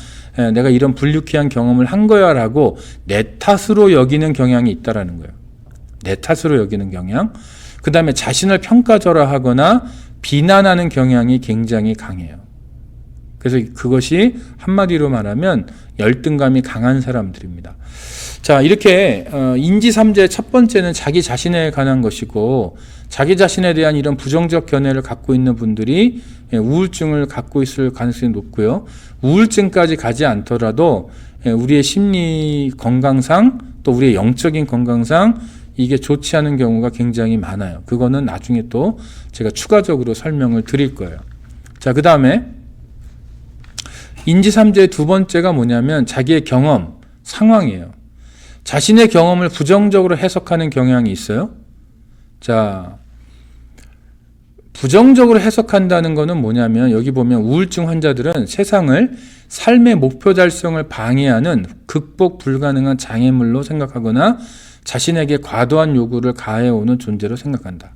내가 이런 불유쾌한 경험을 한 거야 라고 내 탓으로 여기는 경향이 있다라는 거예요. 내 탓으로 여기는 경향. 그 다음에 자신을 평가절하하거나 비난하는 경향이 굉장히 강해요. 그래서 그것이 한마디로 말하면 열등감이 강한 사람들입니다. 자, 이렇게 인지삼재의 첫 번째는 자기 자신에 관한 것이고, 자기 자신에 대한 이런 부정적 견해를 갖고 있는 분들이 우울증을 갖고 있을 가능성이 높고요. 우울증까지 가지 않더라도 우리의 심리 건강상 또 우리의 영적인 건강상 이게 좋지 않은 경우가 굉장히 많아요. 그거는 나중에 또 제가 추가적으로 설명을 드릴 거예요. 자, 그 다음에 인지삼재의 두 번째가 뭐냐면 자기의 경험, 상황이에요. 자신의 경험을 부정적으로 해석하는 경향이 있어요. 자, 부정적으로 해석한다는 거는 뭐냐면 여기 보면 우울증 환자들은 세상을 삶의 목표 달성을 방해하는 극복 불가능한 장애물로 생각하거나 자신에게 과도한 요구를 가해오는 존재로 생각한다.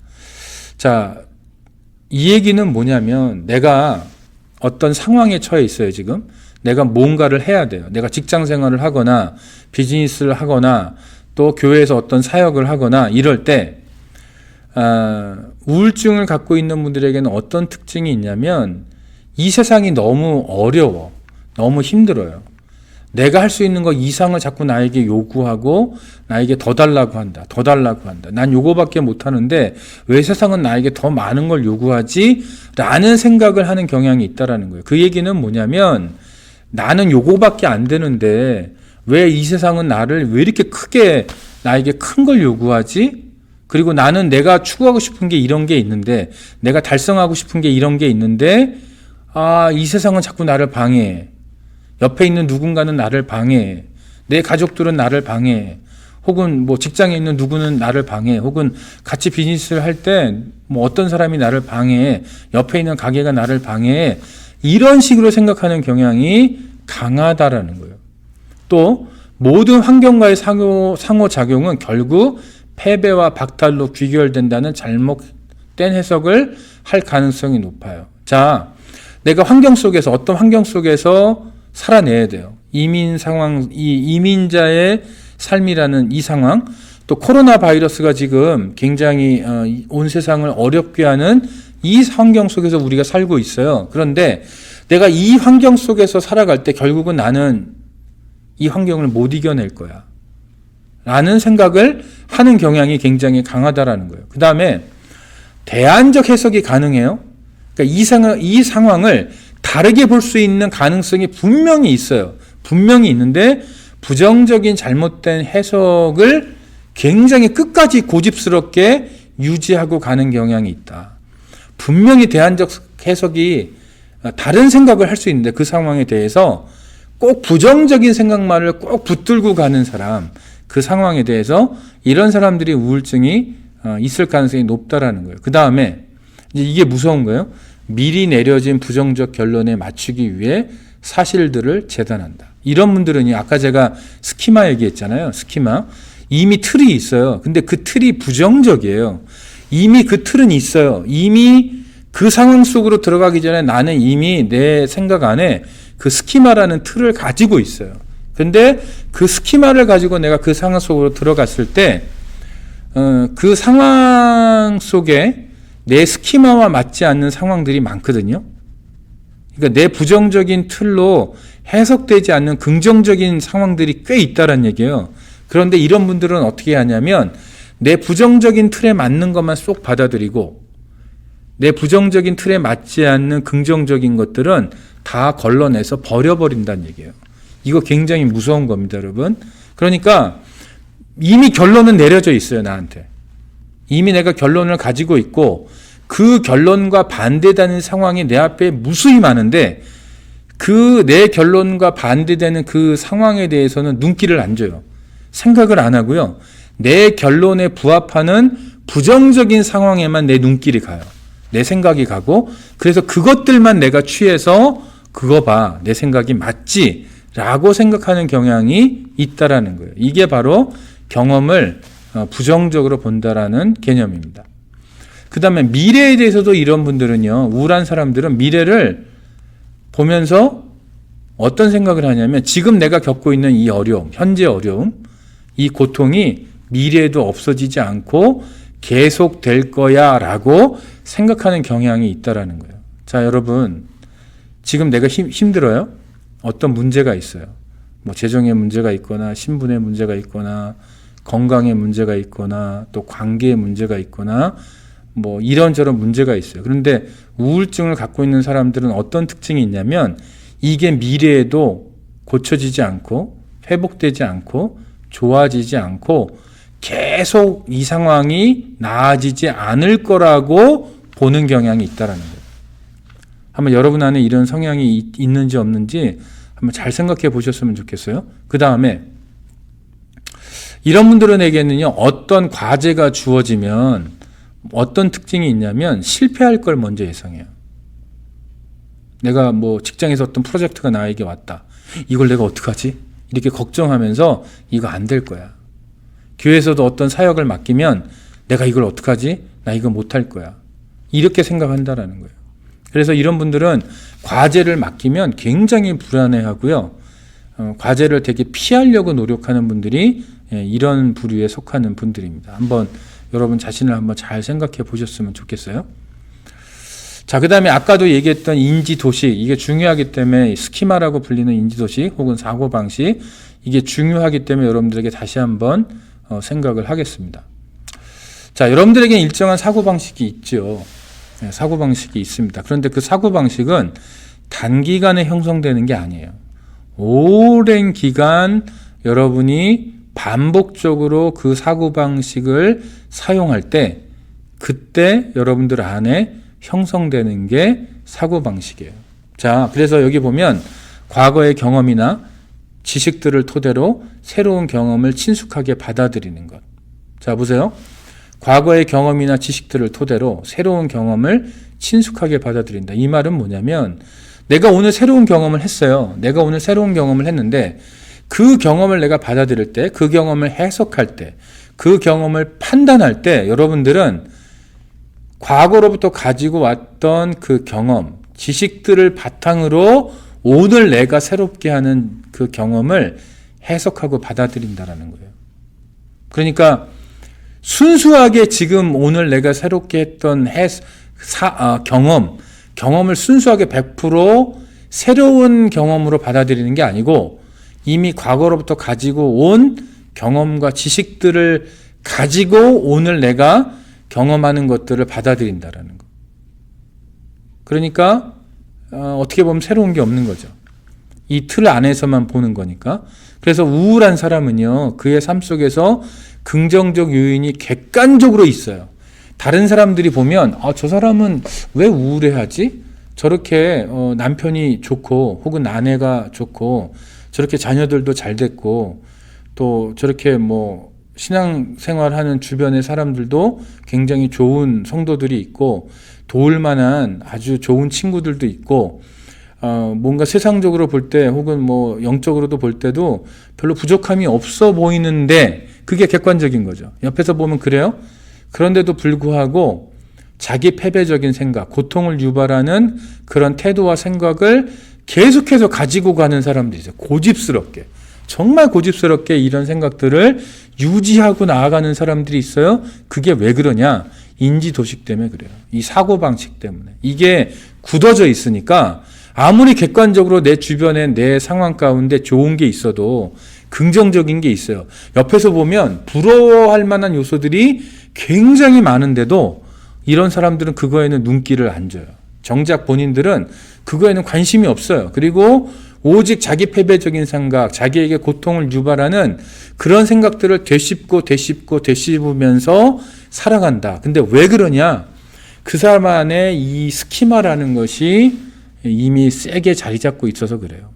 자, 이 얘기는 뭐냐면 내가 어떤 상황에 처해 있어요. 지금 내가 뭔가를 해야 돼요. 내가 직장 생활을 하거나 비즈니스를 하거나 또 교회에서 어떤 사역을 하거나 이럴 때 우울증을 갖고 있는 분들에게는 어떤 특징이 있냐면 이 세상이 너무 어려워. 너무 힘들어요. 내가 할 수 있는 거 이상을 자꾸 나에게 요구하고 나에게 더 달라고 한다. 더 달라고 한다. 난 요거밖에 못하는데 왜 세상은 나에게 더 많은 걸 요구하지? 라는 생각을 하는 경향이 있다라는 거예요. 그 얘기는 뭐냐면 나는 요거밖에 안 되는데 왜 이 세상은 나를 왜 이렇게 크게 나에게 큰 걸 요구하지? 그리고 나는 내가 추구하고 싶은 게 이런 게 있는데 내가 달성하고 싶은 게 이런 게 있는데 이 세상은 자꾸 나를 방해해. 옆에 있는 누군가는 나를 방해해. 내 가족들은 나를 방해해. 혹은 뭐 직장에 있는 누구는 나를 방해해. 혹은 같이 비즈니스를 할 때 뭐 어떤 사람이 나를 방해해. 옆에 있는 가게가 나를 방해해. 이런 식으로 생각하는 경향이 강하다라는 거예요. 또 모든 환경과의 상호작용은 결국 패배와 박탈로 귀결된다는 잘못된 해석을 할 가능성이 높아요. 자, 내가 환경 속에서 어떤 환경 속에서 살아내야 돼요. 이민 상황, 이 이민자의 삶이라는 이 상황, 또 코로나 바이러스가 지금 굉장히 온 세상을 어렵게 하는 이 환경 속에서 우리가 살고 있어요. 그런데 내가 이 환경 속에서 살아갈 때 결국은 나는 이 환경을 못 이겨낼 거야. 라는 생각을 하는 경향이 굉장히 강하다라는 거예요. 그 다음에 대안적 해석이 가능해요. 그러니까 이 상황을 다르게 볼 수 있는 가능성이 분명히 있어요. 분명히 있는데 부정적인 잘못된 해석을 굉장히 끝까지 고집스럽게 유지하고 가는 경향이 있다. 분명히 대안적 해석이 다른 생각을 할 수 있는데 그 상황에 대해서 꼭 부정적인 생각만을 꼭 붙들고 가는 사람, 그 상황에 대해서 이런 사람들이 우울증이 있을 가능성이 높다라는 거예요. 그 다음에 이게 무서운 거예요. 미리 내려진 부정적 결론에 맞추기 위해 사실들을 재단한다. 이런 분들은 아까 제가 스키마 얘기했잖아요. 스키마. 이미 틀이 있어요. 근데 그 틀이 부정적이에요. 이미 그 틀은 있어요. 이미 그 상황 속으로 들어가기 전에 나는 이미 내 생각 안에 그 스키마라는 틀을 가지고 있어요. 근데 그 스키마를 가지고 내가 그 상황 속으로 들어갔을 때 그 상황 속에 내 스키마와 맞지 않는 상황들이 많거든요. 그러니까 내 부정적인 틀로 해석되지 않는 긍정적인 상황들이 꽤 있다는 얘기예요. 그런데 이런 분들은 어떻게 하냐면 내 부정적인 틀에 맞는 것만 쏙 받아들이고 내 부정적인 틀에 맞지 않는 긍정적인 것들은 다 걸러내서 버려버린다는 얘기예요. 이거 굉장히 무서운 겁니다, 여러분. 그러니까 이미 결론은 내려져 있어요, 나한테. 이미 내가 결론을 가지고 있고 그 결론과 반대되는 상황이 내 앞에 무수히 많은데 그 내 결론과 반대되는 그 상황에 대해서는 눈길을 안 줘요. 생각을 안 하고요. 내 결론에 부합하는 부정적인 상황에만 내 눈길이 가요. 내 생각이 가고 그래서 그것들만 내가 취해서 그거 봐, 내 생각이 맞지? 라고 생각하는 경향이 있다라는 거예요. 이게 바로 경험을 부정적으로 본다라는 개념입니다. 그 다음에 미래에 대해서도 이런 분들은요, 우울한 사람들은 미래를 보면서 어떤 생각을 하냐면 지금 내가 겪고 있는 이 어려움, 현재 어려움, 이 고통이 미래에도 없어지지 않고 계속될 거야 라고 생각하는 경향이 있다라는 거예요. 자, 여러분, 지금 내가 힘들어요? 어떤 문제가 있어요. 뭐 재정에 문제가 있거나 신분에 문제가 있거나 건강에 문제가 있거나 또 관계에 문제가 있거나 뭐 이런저런 문제가 있어요. 그런데 우울증을 갖고 있는 사람들은 어떤 특징이 있냐면 이게 미래에도 고쳐지지 않고 회복되지 않고 좋아지지 않고 계속 이 상황이 나아지지 않을 거라고 보는 경향이 있다라는 거예요. 한번 여러분 안에 이런 성향이 있는지 없는지 한번 잘 생각해 보셨으면 좋겠어요. 그 다음에 이런 분들에게는요, 어떤 과제가 주어지면 어떤 특징이 있냐면 실패할 걸 먼저 예상해요. 내가 뭐 직장에서 어떤 프로젝트가 나에게 왔다. 이걸 내가 어떡하지? 이렇게 걱정하면서 이거 안 될 거야. 교회에서도 어떤 사역을 맡기면 내가 이걸 어떡하지? 나 이거 못할 거야. 이렇게 생각한다라는 거예요. 그래서 이런 분들은 과제를 맡기면 굉장히 불안해하고요. 과제를 되게 피하려고 노력하는 분들이 이런 부류에 속하는 분들입니다. 한번 여러분 자신을 한번 잘 생각해 보셨으면 좋겠어요. 자, 그 다음에 아까도 얘기했던 인지도식, 이게 중요하기 때문에 스키마라고 불리는 인지도식 혹은 사고방식, 이게 중요하기 때문에 여러분들에게 다시 한번 생각을 하겠습니다. 자, 여러분들에게 일정한 사고방식이 있죠. 사고방식이 있습니다. 그런데 그 사고방식은 단기간에 형성되는 게 아니에요. 오랜 기간 여러분이 반복적으로 그 사고방식을 사용할 때 그때 여러분들 안에 형성되는 게 사고방식이에요. 자, 그래서 여기 보면 과거의 경험이나 지식들을 토대로 새로운 경험을 친숙하게 받아들이는 것. 자, 보세요. 과거의 경험이나 지식들을 토대로 새로운 경험을 친숙하게 받아들인다. 이 말은 뭐냐면 내가 오늘 새로운 경험을 했어요. 내가 오늘 새로운 경험을 했는데 그 경험을 내가 받아들일 때, 그 경험을 해석할 때, 그 경험을 판단할 때 여러분들은 과거로부터 가지고 왔던 그 경험, 지식들을 바탕으로 오늘 내가 새롭게 하는 그 경험을 해석하고 받아들인다라는 거예요. 그러니까 순수하게 지금 오늘 내가 새롭게 했던 경험을 순수하게 100% 새로운 경험으로 받아들이는 게 아니고 이미 과거로부터 가지고 온 경험과 지식들을 가지고 오늘 내가 경험하는 것들을 받아들인다라는 거. 그러니까 어떻게 보면 새로운 게 없는 거죠. 이 틀 안에서만 보는 거니까. 그래서 우울한 사람은요, 그의 삶 속에서 긍정적 요인이 객관적으로 있어요. 다른 사람들이 보면 저 사람은 왜 우울해하지? 저렇게 남편이 좋고 혹은 아내가 좋고 저렇게 자녀들도 잘 됐고 또 저렇게 뭐 신앙생활하는 주변의 사람들도 굉장히 좋은 성도들이 있고 도울 만한 아주 좋은 친구들도 있고 뭔가 세상적으로 볼 때 혹은 뭐 영적으로도 볼 때도 별로 부족함이 없어 보이는데 그게 객관적인 거죠. 옆에서 보면 그래요. 그런데도 불구하고 자기 패배적인 생각, 고통을 유발하는 그런 태도와 생각을 계속해서 가지고 가는 사람들이 있어요. 고집스럽게. 정말 고집스럽게 이런 생각들을 유지하고 나아가는 사람들이 있어요. 그게 왜 그러냐? 인지도식 때문에 그래요. 이 사고방식 때문에. 이게 굳어져 있으니까 아무리 객관적으로 내 주변에 내 상황 가운데 좋은 게 있어도 긍정적인 게 있어요. 옆에서 보면 부러워할 만한 요소들이 굉장히 많은데도 이런 사람들은 그거에는 눈길을 안 줘요. 정작 본인들은 그거에는 관심이 없어요. 그리고 오직 자기 패배적인 생각, 자기에게 고통을 유발하는 그런 생각들을 되씹으면서 살아간다. 근데 왜 그러냐? 그 사람 안에 이 스키마라는 것이 이미 세게 자리 잡고 있어서 그래요.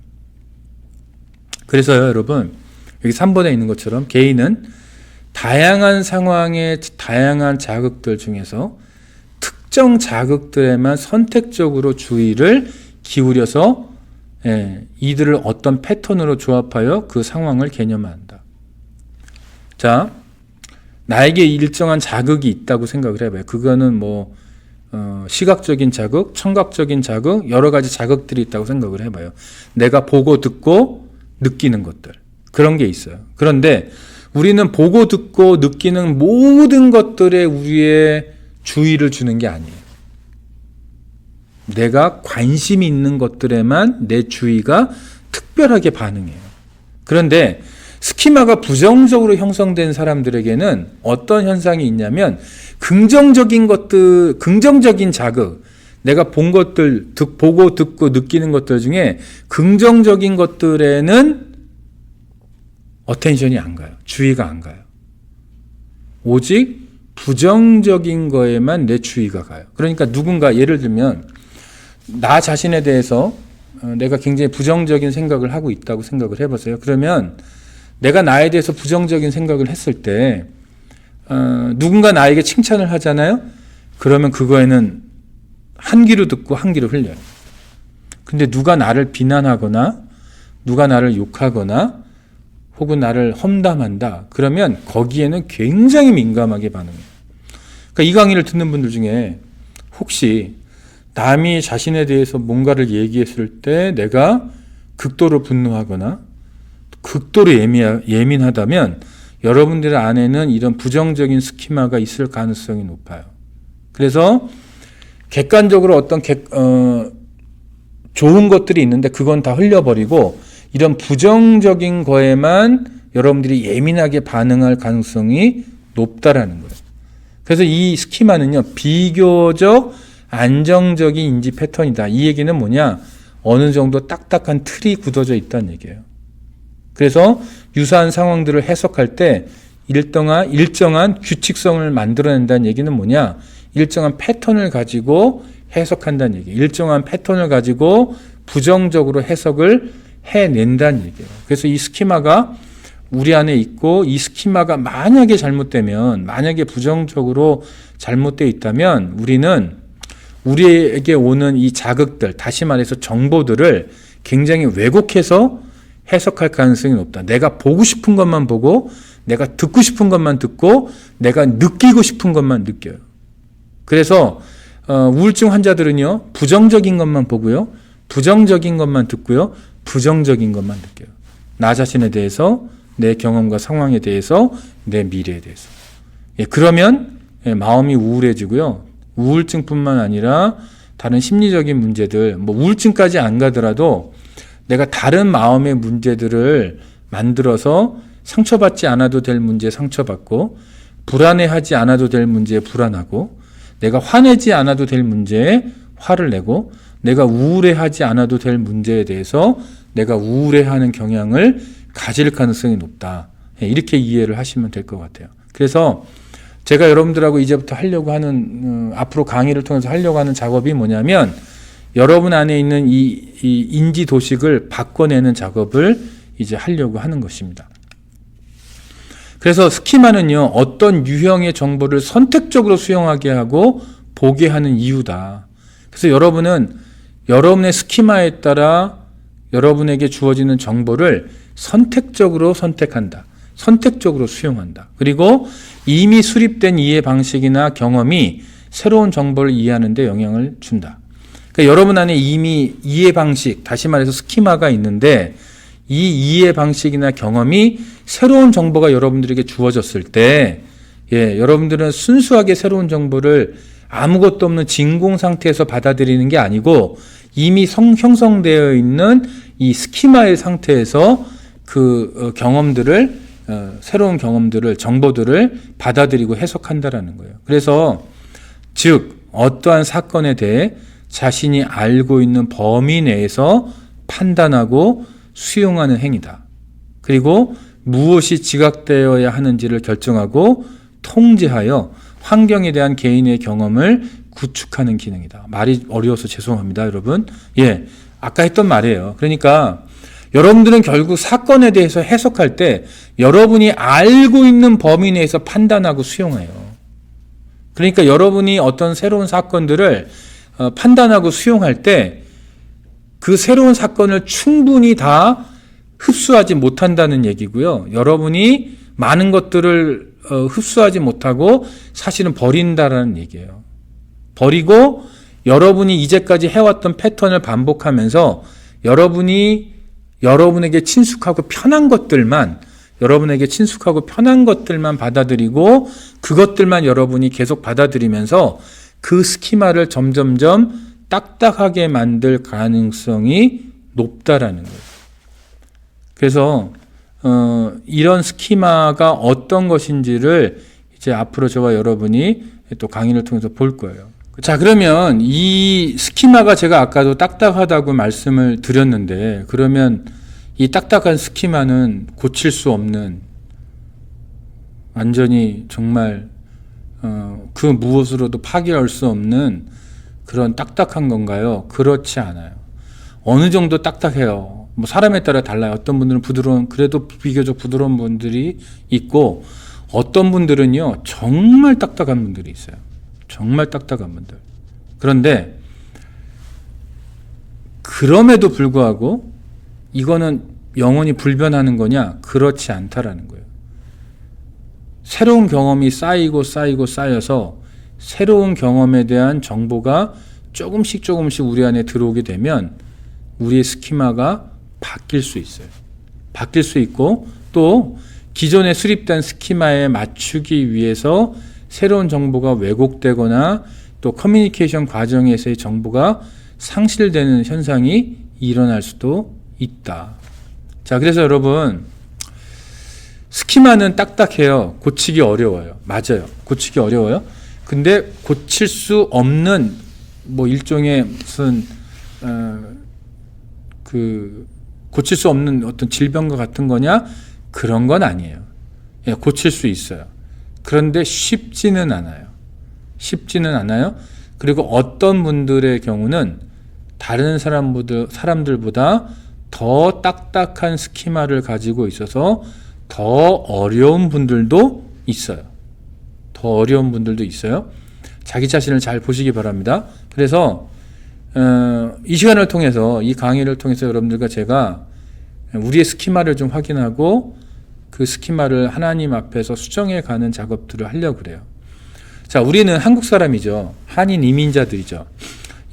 그래서요, 여러분, 여기 3번에 있는 것처럼 개인은 다양한 상황의 다양한 자극들 중에서 특정 자극들에만 선택적으로 주의를 기울여서 이들을 어떤 패턴으로 조합하여 그 상황을 개념한다. 자, 나에게 일정한 자극이 있다고 생각을 해봐요. 그거는 뭐 시각적인 자극, 청각적인 자극, 여러 가지 자극들이 있다고 생각을 해봐요. 내가 보고 듣고 느끼는 것들, 그런 게 있어요. 그런데 우리는 보고 듣고 느끼는 모든 것들에 우리의 주의를 주는 게 아니에요. 내가 관심이 있는 것들에만 내 주의가 특별하게 반응해요. 그런데 스키마가 부정적으로 형성된 사람들에게는 어떤 현상이 있냐면 긍정적인 것들, 긍정적인 자극, 내가 본 것들, 보고 듣고 느끼는 것들 중에 긍정적인 것들에는 어텐션이 안 가요. 주의가 안 가요. 오직 부정적인 거에만 내 주의가 가요. 그러니까 누군가 예를 들면 나 자신에 대해서 내가 굉장히 부정적인 생각을 하고 있다고 생각을 해보세요. 그러면 내가 나에 대해서 부정적인 생각을 했을 때 누군가 나에게 칭찬을 하잖아요. 그러면 그거에는 한 귀로 듣고 한 귀로 흘려요. 근데 누가 나를 비난하거나 누가 나를 욕하거나 혹은 나를 험담한다. 그러면 거기에는 굉장히 민감하게 반응해요. 그러니까 이 강의를 듣는 분들 중에 혹시 남이 자신에 대해서 뭔가를 얘기했을 때 내가 극도로 분노하거나 극도로 예민하다면 여러분들 안에는 이런 부정적인 스키마가 있을 가능성이 높아요. 그래서 객관적으로 어떤 좋은 것들이 있는데 그건 다 흘려버리고 이런 부정적인 거에만 여러분들이 예민하게 반응할 가능성이 높다라는 거예요. 그래서 이 스키마는요, 비교적 안정적인 인지 패턴이다. 이 얘기는 뭐냐? 어느 정도 딱딱한 틀이 굳어져 있다는 얘기예요. 그래서 유사한 상황들을 해석할 때 일정한 규칙성을 만들어낸다는 얘기는 뭐냐? 일정한 패턴을 가지고 해석한다는 얘기예요. 일정한 패턴을 가지고 부정적으로 해석을 해낸다는 얘기예요. 그래서 이 스키마가 우리 안에 있고 이 스키마가 만약에 잘못되면, 만약에 부정적으로 잘못되어 있다면 우리는 우리에게 오는 이 자극들, 다시 말해서 정보들을 굉장히 왜곡해서 해석할 가능성이 높다. 내가 보고 싶은 것만 보고, 내가 듣고 싶은 것만 듣고, 내가 느끼고 싶은 것만 느껴요. 그래서 우울증 환자들은요, 부정적인 것만 보고요, 부정적인 것만 듣고요, 부정적인 것만 느껴요. 나 자신에 대해서, 내 경험과 상황에 대해서, 내 미래에 대해서. 그러면 마음이 우울해지고요. 우울증뿐만 아니라 다른 심리적인 문제들, 우울증까지 안 가더라도 내가 다른 마음의 문제들을 만들어서 상처받지 않아도 될 문제에 상처받고, 불안해하지 않아도 될 문제에 불안하고, 내가 화내지 않아도 될 문제에 화를 내고, 내가 우울해하지 않아도 될 문제에 대해서 내가 우울해하는 경향을 가질 가능성이 높다. 이렇게 이해를 하시면 될 것 같아요. 그래서 제가 여러분들하고 이제부터 하려고 하는, 앞으로 강의를 통해서 하려고 하는 작업이 뭐냐면, 여러분 안에 있는 이 인지 도식을 바꿔내는 작업을 이제 하려고 하는 것입니다. 그래서 스키마는요, 어떤 유형의 정보를 선택적으로 수용하게 하고 보게 하는 이유다. 그래서 여러분은 여러분의 스키마에 따라 여러분에게 주어지는 정보를 선택적으로 선택한다. 선택적으로 수용한다. 그리고 이미 수립된 이해 방식이나 경험이 새로운 정보를 이해하는 데 영향을 준다. 그러니까 여러분 안에 이미 이해 방식, 다시 말해서 스키마가 있는데 이 이해 방식이나 경험이 새로운 정보가 여러분들에게 주어졌을 때 여러분들은 순수하게 새로운 정보를 아무것도 없는 진공 상태에서 받아들이는 게 아니고 이미 형성되어 있는 이 스키마의 상태에서 그 경험들을 새로운 경험들을, 정보들을 받아들이고 해석한다라는 거예요. 그래서 즉 어떠한 사건에 대해 자신이 알고 있는 범위 내에서 판단하고 수용하는 행위다. 그리고 무엇이 지각되어야 하는지를 결정하고 통제하여 환경에 대한 개인의 경험을 구축하는 기능이다. 말이 어려워서 죄송합니다, 여러분. 아까 했던 말이에요. 그러니까 여러분들은 결국 사건에 대해서 해석할 때 여러분이 알고 있는 범위 내에서 판단하고 수용해요. 그러니까 여러분이 어떤 새로운 사건들을 판단하고 수용할 때 그 새로운 사건을 충분히 다 흡수하지 못한다는 얘기고요. 여러분이 많은 것들을 흡수하지 못하고 사실은 버린다라는 얘기예요. 버리고 여러분이 이제까지 해왔던 패턴을 반복하면서 여러분에게 친숙하고 편한 것들만 받아들이고 그것들만 여러분이 계속 받아들이면서 그 스키마를 점점점 딱딱하게 만들 가능성이 높다라는 거예요. 그래서 이런 스키마가 어떤 것인지를 이제 앞으로 저와 여러분이 또 강의를 통해서 볼 거예요. 자, 그러면 이 스키마가 제가 아까도 딱딱하다고 말씀을 드렸는데, 그러면 이 딱딱한 스키마는 고칠 수 없는, 완전히 정말 그 무엇으로도 파괴할 수 없는 그런 딱딱한 건가요? 그렇지 않아요. 어느 정도 딱딱해요. 뭐 사람에 따라 달라요. 어떤 분들은 부드러운, 그래도 비교적 부드러운 분들이 있고, 어떤 분들은요 정말 딱딱한 분들이 있어요. 정말 딱딱한 분들. 그런데 그럼에도 불구하고 이거는 영원히 불변하는 거냐? 그렇지 않다라는 거예요. 새로운 경험이 쌓여서 새로운 경험에 대한 정보가 조금씩 우리 안에 들어오게 되면 우리의 스키마가 바뀔 수 있어요. 바뀔 수 있고, 또 기존에 수립된 스키마에 맞추기 위해서 새로운 정보가 왜곡되거나 또 커뮤니케이션 과정에서의 정보가 상실되는 현상이 일어날 수도 있다. 자, 그래서 여러분, 스키마는 딱딱해요. 고치기 어려워요. 맞아요. 고치기 어려워요. 근데 고칠 수 없는 뭐 일종의 무슨 고칠 수 없는 어떤 질병과 같은 거냐? 그런 건 아니에요. 예, 고칠 수 있어요. 그런데 쉽지는 않아요. 쉽지는 않아요. 그리고 어떤 분들의 경우는 다른 사람들보다 더 딱딱한 스키마를 가지고 있어서 더 어려운 분들도 있어요. 더 어려운 분들도 있어요. 자기 자신을 잘 보시기 바랍니다. 그래서 이 시간을 통해서, 이 강의를 통해서 여러분들과 제가 우리의 스키마를 좀 확인하고 그 스키마를 하나님 앞에서 수정해 가는 작업들을 하려고 그래요. 자, 우리는 한국 사람이죠. 한인 이민자들이죠.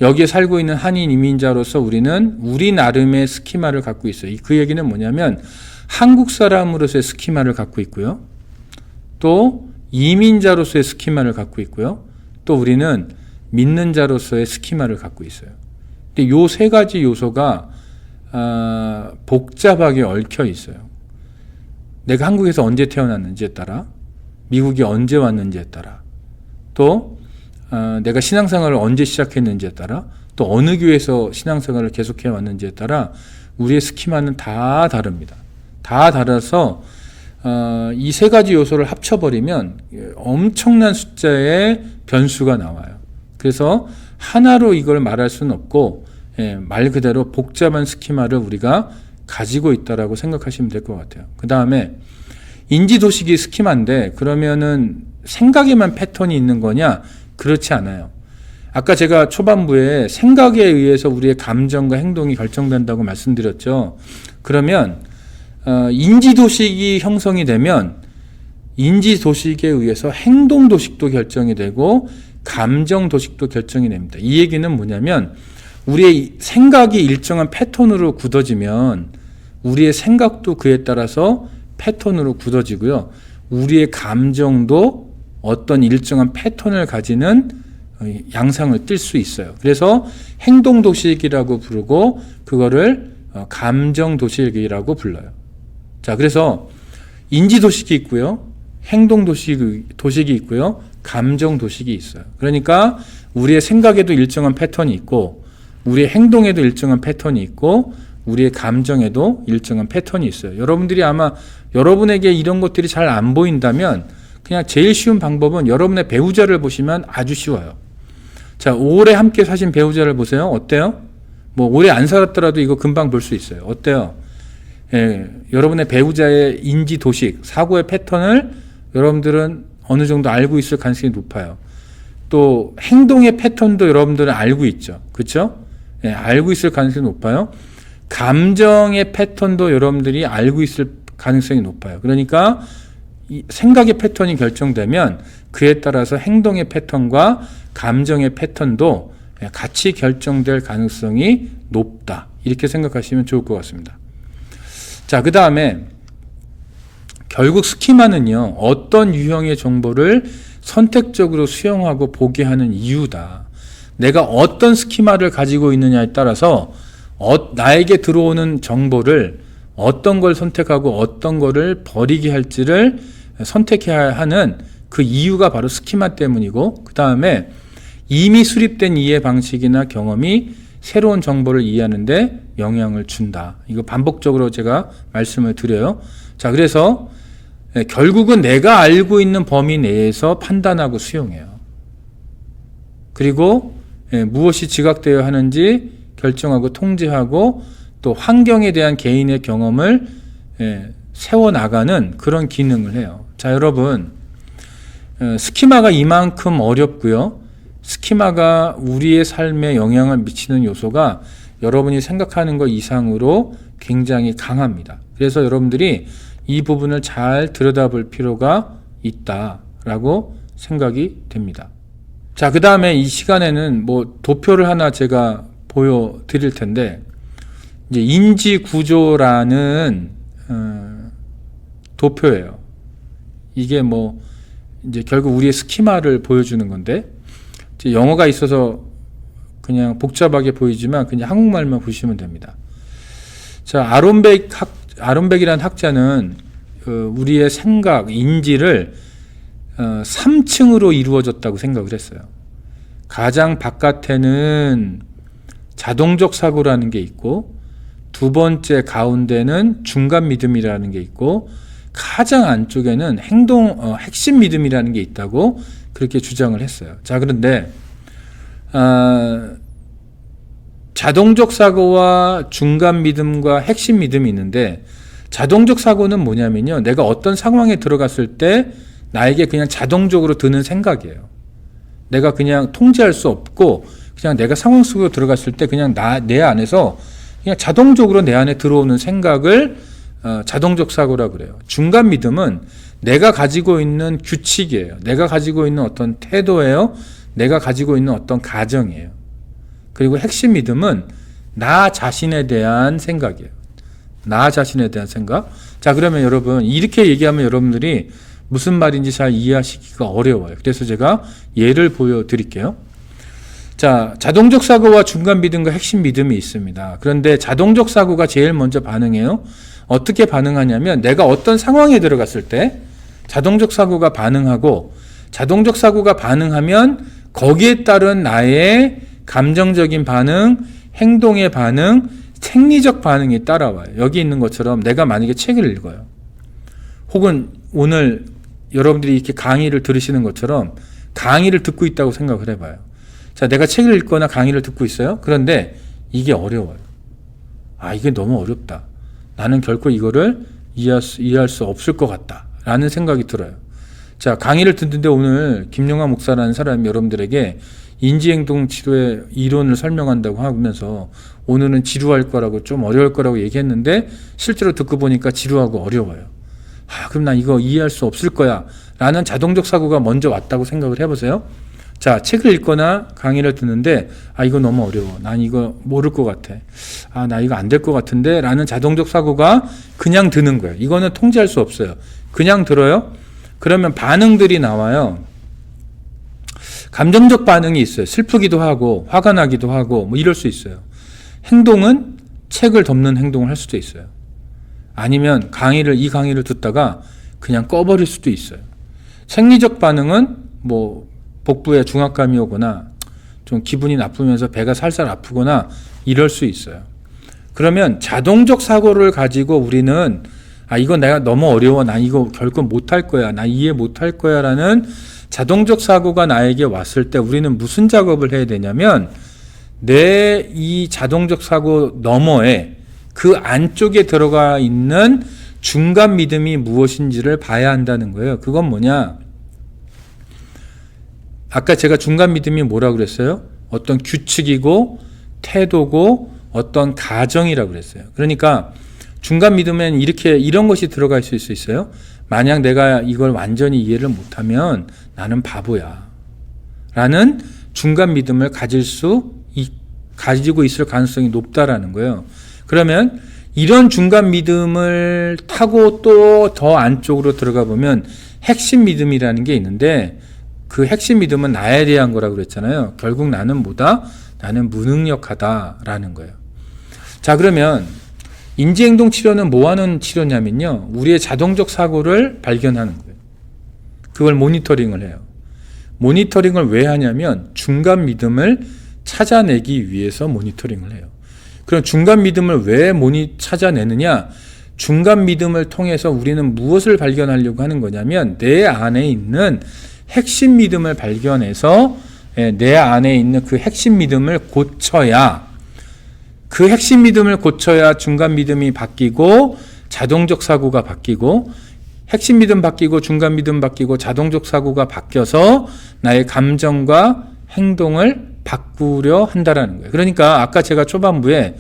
여기에 살고 있는 한인 이민자로서 우리는 우리 나름의 스키마를 갖고 있어요. 그 얘기는 뭐냐면 한국 사람으로서의 스키마를 갖고 있고요. 또 이민자로서의 스키마를 갖고 있고요. 또 우리는 믿는 자로서의 스키마를 갖고 있어요. 근데 요 세 가지 요소가 복잡하게 얽혀 있어요. 내가 한국에서 언제 태어났는지에 따라, 미국에 언제 왔는지에 따라, 또 내가 신앙생활을 언제 시작했는지에 따라, 또 어느 교회에서 신앙생활을 계속해 왔는지에 따라 우리의 스키마는 다 다릅니다. 다 달라서 이 세 가지 요소를 합쳐버리면 엄청난 숫자의 변수가 나와요. 그래서 하나로 이걸 말할 수는 없고, 말 그대로 복잡한 스키마를 우리가 가지고 있다라고 생각하시면 될 것 같아요. 그 다음에 인지도식이 스키마인데, 그러면은 생각에만 패턴이 있는 거냐? 그렇지 않아요. 아까 제가 초반부에 생각에 의해서 우리의 감정과 행동이 결정된다고 말씀드렸죠. 그러면 인지도식이 형성이 되면 인지도식에 의해서 행동도식도 결정이 되고 감정도식도 결정이 됩니다. 이 얘기는 뭐냐면 우리의 생각이 일정한 패턴으로 굳어지면 우리의 생각도 그에 따라서 패턴으로 굳어지고요. 우리의 감정도 어떤 일정한 패턴을 가지는 양상을 띨 수 있어요. 그래서 행동도식이라고 부르고 그거를 감정도식이라고 불러요. 자, 그래서 인지도식이 있고요. 행동도식이 있고요. 감정도식이 있어요. 그러니까 우리의 생각에도 일정한 패턴이 있고 우리의 행동에도 일정한 패턴이 있고 우리의 감정에도 일정한 패턴이 있어요. 여러분들이 아마 여러분에게 이런 것들이 잘 안 보인다면 그냥 제일 쉬운 방법은 여러분의 배우자를 보시면 아주 쉬워요. 자, 오래 함께 사신 배우자를 보세요. 어때요? 뭐 오래 안 살았더라도 이거 금방 볼 수 있어요. 어때요? 여러분의 배우자의 인지도식, 사고의 패턴을 여러분들은 어느 정도 알고 있을 가능성이 높아요. 또 행동의 패턴도 여러분들은 알고 있죠. 그렇죠? 알고 있을 가능성이 높아요. 감정의 패턴도 여러분들이 알고 있을 가능성이 높아요. 그러니까 이 생각의 패턴이 결정되면 그에 따라서 행동의 패턴과 감정의 패턴도 같이 결정될 가능성이 높다. 이렇게 생각하시면 좋을 것 같습니다. 자, 그 다음에 결국 스키마는요, 어떤 유형의 정보를 선택적으로 수용하고 보게 하는 이유다. 내가 어떤 스키마를 가지고 있느냐에 따라서 나에게 들어오는 정보를 어떤 걸 선택하고 어떤 거를 버리게 할지를 선택해야 하는 그 이유가 바로 스키마 때문이고, 그 다음에 이미 수립된 이해 방식이나 경험이 새로운 정보를 이해하는데 영향을 준다. 이거 반복적으로 제가 말씀을 드려요. 자, 그래서 결국은 내가 알고 있는 범위 내에서 판단하고 수용해요. 그리고 무엇이 지각되어야 하는지 결정하고 통제하고 또 환경에 대한 개인의 경험을 세워나가는 그런 기능을 해요. 자, 여러분, 스키마가 이만큼 어렵고요. 스키마가 우리의 삶에 영향을 미치는 요소가 여러분이 생각하는 것 이상으로 굉장히 강합니다. 그래서 여러분들이 이 부분을 잘 들여다볼 필요가 있다라고 생각이 됩니다. 자, 그 다음에 이 시간에는 뭐 도표를 하나 제가 보여드릴 텐데, 이제 인지 구조라는 도표예요. 이게 뭐 이제 결국 우리의 스키마를 보여주는 건데, 이제 영어가 있어서 그냥 복잡하게 보이지만 그냥 한국말만 보시면 됩니다. 자, 아론백이라는 학자는 우리의 생각, 인지를 3층으로 이루어졌다고 생각을 했어요. 가장 바깥에는 자동적 사고라는 게 있고, 두 번째 가운데는 중간 믿음이라는 게 있고, 가장 안쪽에는 핵심 믿음이라는 게 있다고 그렇게 주장을 했어요. 자, 그런데 자동적 사고와 중간 믿음과 핵심 믿음이 있는데, 자동적 사고는 뭐냐면요, 내가 어떤 상황에 들어갔을 때 나에게 그냥 자동적으로 드는 생각이에요. 내가 그냥 통제할 수 없고 그냥 내가 상황 속으로 들어갔을 때 그냥 내 안에서 그냥 자동적으로 내 안에 들어오는 생각을 자동적 사고라고 그래요. 중간 믿음은 내가 가지고 있는 규칙이에요. 내가 가지고 있는 어떤 태도예요. 내가 가지고 있는 어떤 가정이에요. 그리고 핵심 믿음은 나 자신에 대한 생각이에요. 나 자신에 대한 생각. 자, 그러면 여러분, 이렇게 얘기하면 여러분들이 무슨 말인지 잘 이해하시기가 어려워요. 그래서 제가 예를 보여드릴게요. 자, 자동적 사고와 중간 믿음과 핵심 믿음이 있습니다. 그런데 자동적 사고가 제일 먼저 반응해요. 어떻게 반응하냐면, 내가 어떤 상황에 들어갔을 때 자동적 사고가 반응하고, 자동적 사고가 반응하면 거기에 따른 나의 감정적인 반응, 행동의 반응, 생리적 반응이 따라와요. 여기 있는 것처럼 내가 만약에 책을 읽어요. 혹은 오늘 여러분들이 이렇게 강의를 들으시는 것처럼 강의를 듣고 있다고 생각을 해봐요. 자, 내가 책을 읽거나 강의를 듣고 있어요. 그런데 이게 어려워요. 이게 너무 어렵다. 나는 결코 이거를 이해할 수 없을 것 같다. 라는 생각이 들어요. 자, 강의를 듣는데 오늘 김용환 목사라는 사람이 여러분들에게 인지행동 치료의 이론을 설명한다고 하면서 오늘은 지루할 거라고, 좀 어려울 거라고 얘기했는데 실제로 듣고 보니까 지루하고 어려워요. 그럼 나 이거 이해할 수 없을 거야 라는 자동적 사고가 먼저 왔다고 생각을 해보세요. 자, 책을 읽거나 강의를 듣는데 이거 너무 어려워. 난 이거 모를 것 같아. 나 이거 안 될 것 같은데 라는 자동적 사고가 그냥 드는 거예요. 이거는 통제할 수 없어요. 그냥 들어요. 그러면 반응들이 나와요. 감정적 반응이 있어요. 슬프기도 하고 화가 나기도 하고 뭐 이럴 수 있어요. 행동은 책을 덮는 행동을 할 수도 있어요. 아니면 이 강의를 듣다가 그냥 꺼버릴 수도 있어요. 생리적 반응은 뭐 복부에 중압감이 오거나 좀 기분이 나쁘면서 배가 살살 아프거나 이럴 수 있어요. 그러면 자동적 사고를 가지고 우리는 이거 내가 너무 어려워. 나 이거 결코 못할 거야. 나 이해 못할 거야 라는 자동적 사고가 나에게 왔을 때 우리는 무슨 작업을 해야 되냐면, 내 이 자동적 사고 너머에 그 안쪽에 들어가 있는 중간 믿음이 무엇인지를 봐야 한다는 거예요. 그건 뭐냐? 아까 제가 중간 믿음이 뭐라고 그랬어요? 어떤 규칙이고 태도고 어떤 가정이라고 그랬어요. 그러니까 중간 믿음엔 이런 것이 들어갈 수 있어요. 만약 내가 이걸 완전히 이해를 못하면 나는 바보야 라는 중간 믿음을 가지고 있을 가능성이 높다라는 거예요. 그러면 이런 중간 믿음을 타고 또 더 안쪽으로 들어가 보면 핵심 믿음이라는 게 있는데, 그 핵심 믿음은 나에 대한 거라고 그랬잖아요. 결국 나는 뭐다? 나는 무능력하다라는 거예요. 자, 그러면 인지행동 치료는 뭐 하는 치료냐면요. 우리의 자동적 사고를 발견하는 거예요. 그걸 모니터링을 해요. 모니터링을 왜 하냐면 중간 믿음을 찾아내기 위해서 모니터링을 해요. 그럼 중간 믿음을 왜 찾아내느냐? 중간 믿음을 통해서 우리는 무엇을 발견하려고 하는 거냐면 내 안에 있는 핵심 믿음을 발견해서 내 안에 있는 그 핵심 믿음을 고쳐야, 그 핵심 믿음을 고쳐야 중간 믿음이 바뀌고 자동적 사고가 바뀌고, 핵심 믿음 바뀌고 중간 믿음 바뀌고 자동적 사고가 바뀌어서 나의 감정과 행동을 바꾸려 한다라는 거예요. 그러니까 아까 제가 초반부에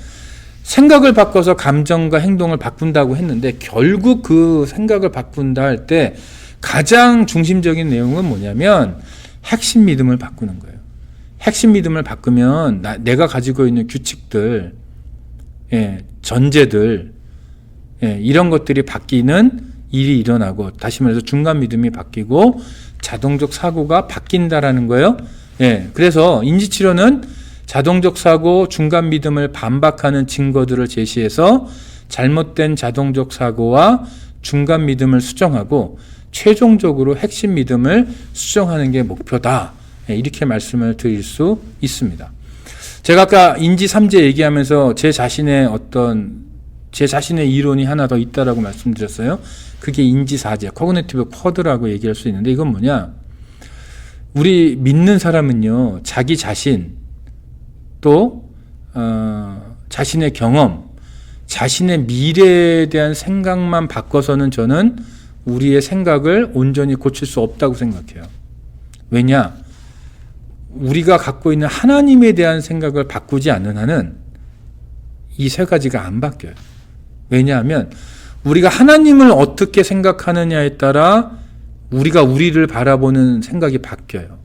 생각을 바꿔서 감정과 행동을 바꾼다고 했는데, 결국 그 생각을 바꾼다 할 때 가장 중심적인 내용은 뭐냐면 핵심 믿음을 바꾸는 거예요. 핵심 믿음을 바꾸면 내가 가지고 있는 규칙들, 전제들, 이런 것들이 바뀌는 일이 일어나고, 다시 말해서 중간 믿음이 바뀌고 자동적 사고가 바뀐다라는 거예요. 그래서 인지치료는 자동적 사고, 중간 믿음을 반박하는 증거들을 제시해서 잘못된 자동적 사고와 중간 믿음을 수정하고 최종적으로 핵심 믿음을 수정하는 게 목표다. 이렇게 말씀을 드릴 수 있습니다. 제가 아까 인지 3제 얘기하면서 제 자신의 이론이 하나 더 있다라고 말씀드렸어요. 그게 인지 4제, 코그니티브 쿼드라고 얘기할 수 있는데, 이건 뭐냐? 우리 믿는 사람은요, 자기 자신, 또 자신의 경험, 자신의 미래에 대한 생각만 바꿔서는 저는 우리의 생각을 온전히 고칠 수 없다고 생각해요. 왜냐? 우리가 갖고 있는 하나님에 대한 생각을 바꾸지 않는 한은 이 세 가지가 안 바뀌어요. 왜냐하면 우리가 하나님을 어떻게 생각하느냐에 따라 우리가 우리를 바라보는 생각이 바뀌어요.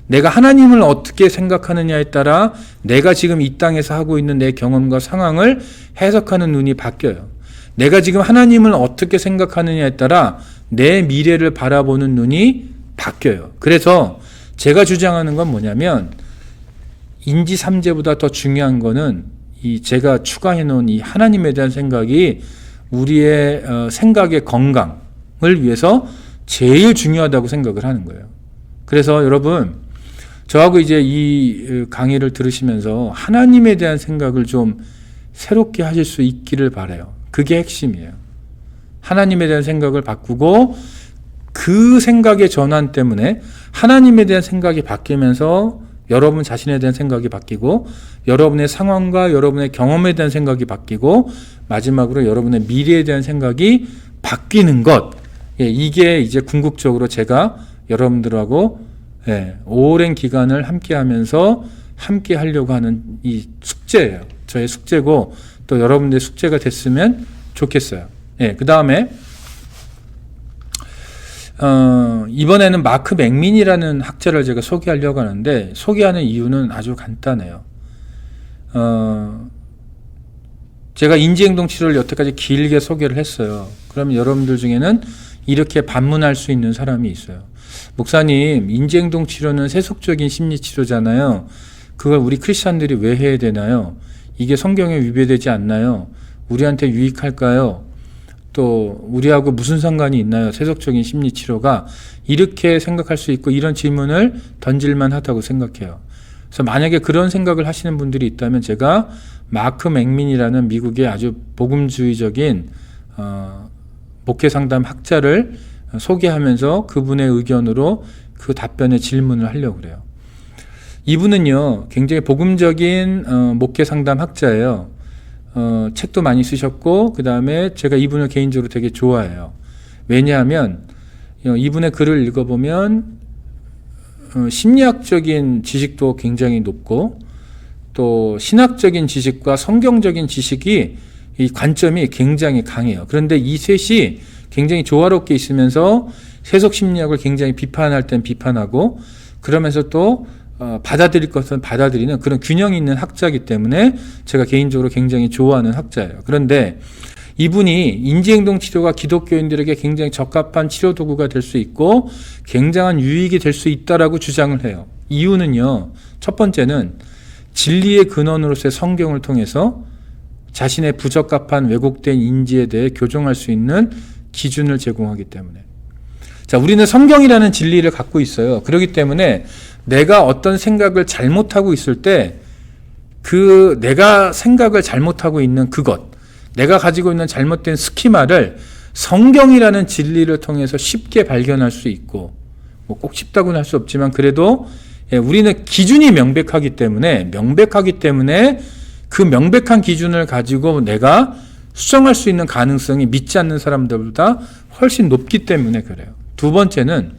내가 하나님을 어떻게 생각하느냐에 따라 내가 지금 이 땅에서 하고 있는 내 경험과 상황을 해석하는 눈이 바뀌어요. 내가 지금 하나님을 어떻게 생각하느냐에 따라 내 미래를 바라보는 눈이 바뀌어요. 그래서 제가 주장하는 건 뭐냐면 인지 3제보다 더 중요한 거는 이 제가 추가해 놓은 이 하나님에 대한 생각이 우리의 생각의 건강을 위해서 제일 중요하다고 생각을 하는 거예요. 그래서 여러분, 저하고 이제 이 강의를 들으시면서 하나님에 대한 생각을 좀 새롭게 하실 수 있기를 바라요. 그게 핵심이에요. 하나님에 대한 생각을 바꾸고 그 생각의 전환 때문에 하나님에 대한 생각이 바뀌면서 여러분 자신에 대한 생각이 바뀌고, 여러분의 상황과 여러분의 경험에 대한 생각이 바뀌고, 마지막으로 여러분의 미래에 대한 생각이 바뀌는 것. 이게 이제 궁극적으로 제가 여러분들하고 오랜 기간을 함께 하면서 함께 하려고 하는 이 숙제예요. 저의 숙제고, 또 여러분들의 숙제가 됐으면 좋겠어요. 그 다음에 이번에는 마크 맥민이라는 학자를 제가 소개하려고 하는데, 소개하는 이유는 아주 간단해요. 제가 인지행동 치료를 여태까지 길게 소개를 했어요. 그러면 여러분들 중에는 이렇게 반문할 수 있는 사람이 있어요. 목사님, 인지행동 치료는 세속적인 심리 치료잖아요. 그걸 우리 크리스찬들이 왜 해야 되나요? 이게 성경에 위배되지 않나요? 우리한테 유익할까요? 또 우리하고 무슨 상관이 있나요? 세속적인 심리 치료가. 이렇게 생각할 수 있고, 이런 질문을 던질만 하다고 생각해요. 그래서 만약에 그런 생각을 하시는 분들이 있다면 제가 마크 맥민이라는 미국의 아주 복음주의적인 목회 상담 학자를 소개하면서 그분의 의견으로 그 답변에 질문을 하려고 그래요. 이분은요, 굉장히 복음적인 목회 상담 학자예요. 책도 많이 쓰셨고, 그 다음에 제가 이분을 개인적으로 되게 좋아해요. 왜냐하면 이분의 글을 읽어보면 심리학적인 지식도 굉장히 높고, 또 신학적인 지식과 성경적인 지식이, 이 관점이 굉장히 강해요. 그런데 이 셋이 굉장히 조화롭게 있으면서 세속 심리학을 굉장히 비판할 땐 비판하고, 그러면서 또 받아들일 것은 받아들이는 그런 균형이 있는 학자이기 때문에 제가 개인적으로 굉장히 좋아하는 학자예요. 그런데 이분이 인지행동 치료가 기독교인들에게 굉장히 적합한 치료 도구가 될 수 있고 굉장한 유익이 될 수 있다라고 주장을 해요. 이유는요. 첫 번째는 진리의 근원으로서의 성경을 통해서 자신의 부적합한 왜곡된 인지에 대해 교정할 수 있는 기준을 제공하기 때문에. 자, 우리는 성경이라는 진리를 갖고 있어요. 그렇기 때문에 내가 어떤 생각을 잘못하고 있을 때 내가 생각을 잘못하고 있는 그것, 내가 가지고 있는 잘못된 스키마를 성경이라는 진리를 통해서 쉽게 발견할 수 있고, 뭐 꼭 쉽다고는 할 수 없지만 그래도 우리는 기준이 명백하기 때문에 그 명백한 기준을 가지고 내가 수정할 수 있는 가능성이 믿지 않는 사람들보다 훨씬 높기 때문에 그래요. 두 번째는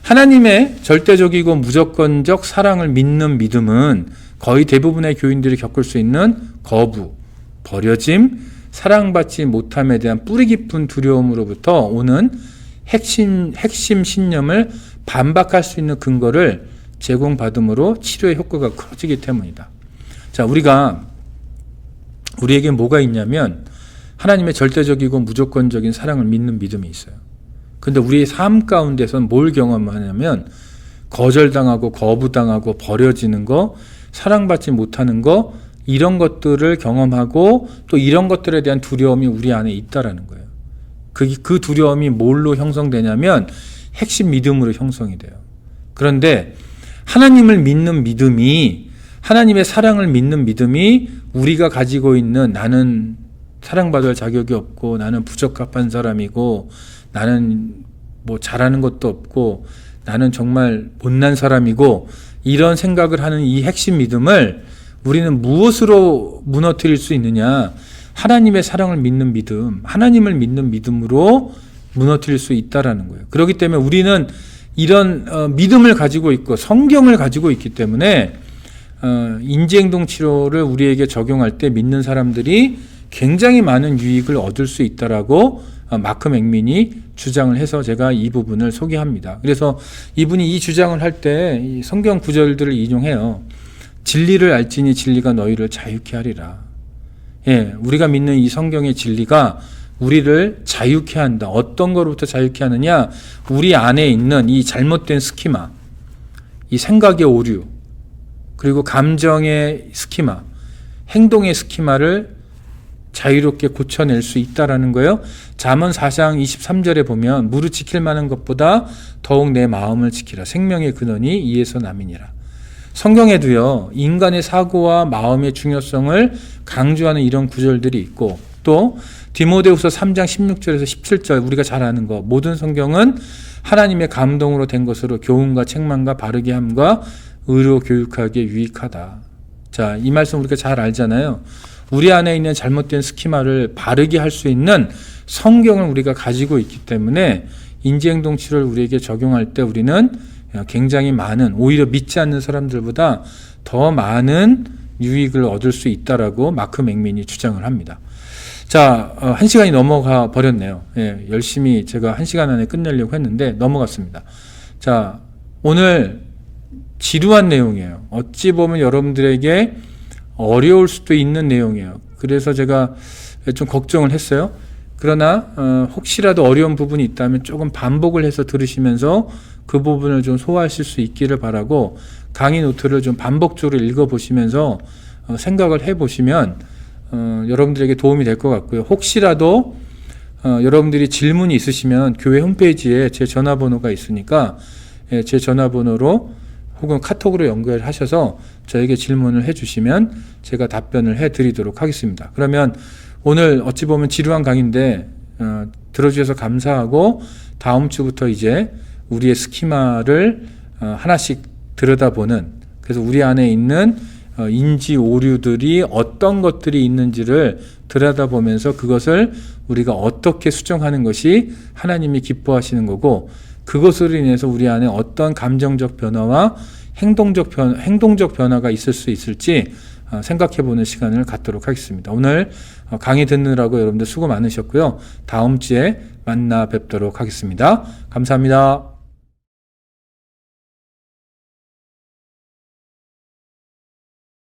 하나님의 절대적이고 무조건적 사랑을 믿는 믿음은 거의 대부분의 교인들이 겪을 수 있는 거부, 버려짐, 사랑받지 못함에 대한 뿌리 깊은 두려움으로부터 오는 핵심 신념을 반박할 수 있는 근거를 제공받음으로 치료의 효과가 커지기 때문이다. 자, 우리에게 뭐가 있냐면 하나님의 절대적이고 무조건적인 사랑을 믿는 믿음이 있어요. 근데 우리의 삶 가운데서는 뭘 경험하냐면 거절당하고 거부당하고 버려지는 거, 사랑받지 못하는 거, 이런 것들을 경험하고 또 이런 것들에 대한 두려움이 우리 안에 있다라는 거예요. 그 두려움이 뭘로 형성되냐면 핵심 믿음으로 형성이 돼요. 그런데 하나님을 믿는 믿음이, 하나님의 사랑을 믿는 믿음이 우리가 가지고 있는 나는 사랑받을 자격이 없고 나는 부적합한 사람이고 나는 뭐 잘하는 것도 없고 나는 정말 못난 사람이고 이런 생각을 하는 이 핵심 믿음을 우리는 무엇으로 무너뜨릴 수 있느냐? 하나님의 사랑을 믿는 믿음, 하나님을 믿는 믿음으로 무너뜨릴 수 있다라는 거예요. 그렇기 때문에 우리는 이런 믿음을 가지고 있고 성경을 가지고 있기 때문에 인지행동 치료를 우리에게 적용할 때 믿는 사람들이 굉장히 많은 유익을 얻을 수 있다라고 마크 맥민이 주장을 해서 제가 이 부분을 소개합니다. 그래서 이분이 이 주장을 할 때 성경 구절들을 인용해요. 진리를 알지니 진리가 너희를 자유케 하리라. 예, 우리가 믿는 이 성경의 진리가 우리를 자유케 한다. 어떤 거로부터 자유케 하느냐? 우리 안에 있는 이 잘못된 스키마, 이 생각의 오류, 그리고 감정의 스키마, 행동의 스키마를 자유롭게 고쳐낼 수 있다라는 거예요. 잠언 4장 23절에 보면 무릇 지킬 만한 것보다 더욱 내 마음을 지키라. 생명의 근원이 이에서 남이니라. 성경에도요, 인간의 사고와 마음의 중요성을 강조하는 이런 구절들이 있고, 또 디모데후서 3장 16절에서 17절 우리가 잘 아는 거, 모든 성경은 하나님의 감동으로 된 것으로 교훈과 책망과 바르게 함과 의로 교육하기에 유익하다. 자, 이 말씀 우리가 잘 알잖아요. 우리 안에 있는 잘못된 스키마를 바르게 할 수 있는 성경을 우리가 가지고 있기 때문에 인지행동 치료를 우리에게 적용할 때 우리는 굉장히 많은, 오히려 믿지 않는 사람들보다 더 많은 유익을 얻을 수 있다라고 마크 맥민이 주장을 합니다. 자, 1시간이 넘어가 버렸네요. 예, 열심히 제가 1시간 안에 끝내려고 했는데 넘어갔습니다. 자, 오늘 지루한 내용이에요. 어찌 보면 여러분들에게 어려울 수도 있는 내용이에요. 그래서 제가 좀 걱정을 했어요. 그러나 혹시라도 어려운 부분이 있다면 조금 반복을 해서 들으시면서 그 부분을 좀 소화하실 수 있기를 바라고 강의 노트를 좀 반복적으로 읽어보시면서 생각을 해보시면 여러분들에게 도움이 될 것 같고요. 혹시라도 여러분들이 질문이 있으시면 교회 홈페이지에 제 전화번호가 있으니까 제 전화번호로 혹은 카톡으로 연결하셔서 저에게 질문을 해주시면 제가 답변을 해드리도록 하겠습니다. 그러면 오늘 어찌 보면 지루한 강의인데 들어주셔서 감사하고 다음 주부터 이제 우리의 스키마를 하나씩 들여다보는, 그래서 우리 안에 있는 인지 오류들이 어떤 것들이 있는지를 들여다보면서 그것을 우리가 어떻게 수정하는 것이 하나님이 기뻐하시는 거고, 그것으로 인해서 우리 안에 어떤 감정적 변화와 행동적 변화가 있을 수 있을지 생각해보는 시간을 갖도록 하겠습니다. 오늘 강의 듣느라고 여러분들 수고 많으셨고요. 다음 주에 만나 뵙도록 하겠습니다. 감사합니다.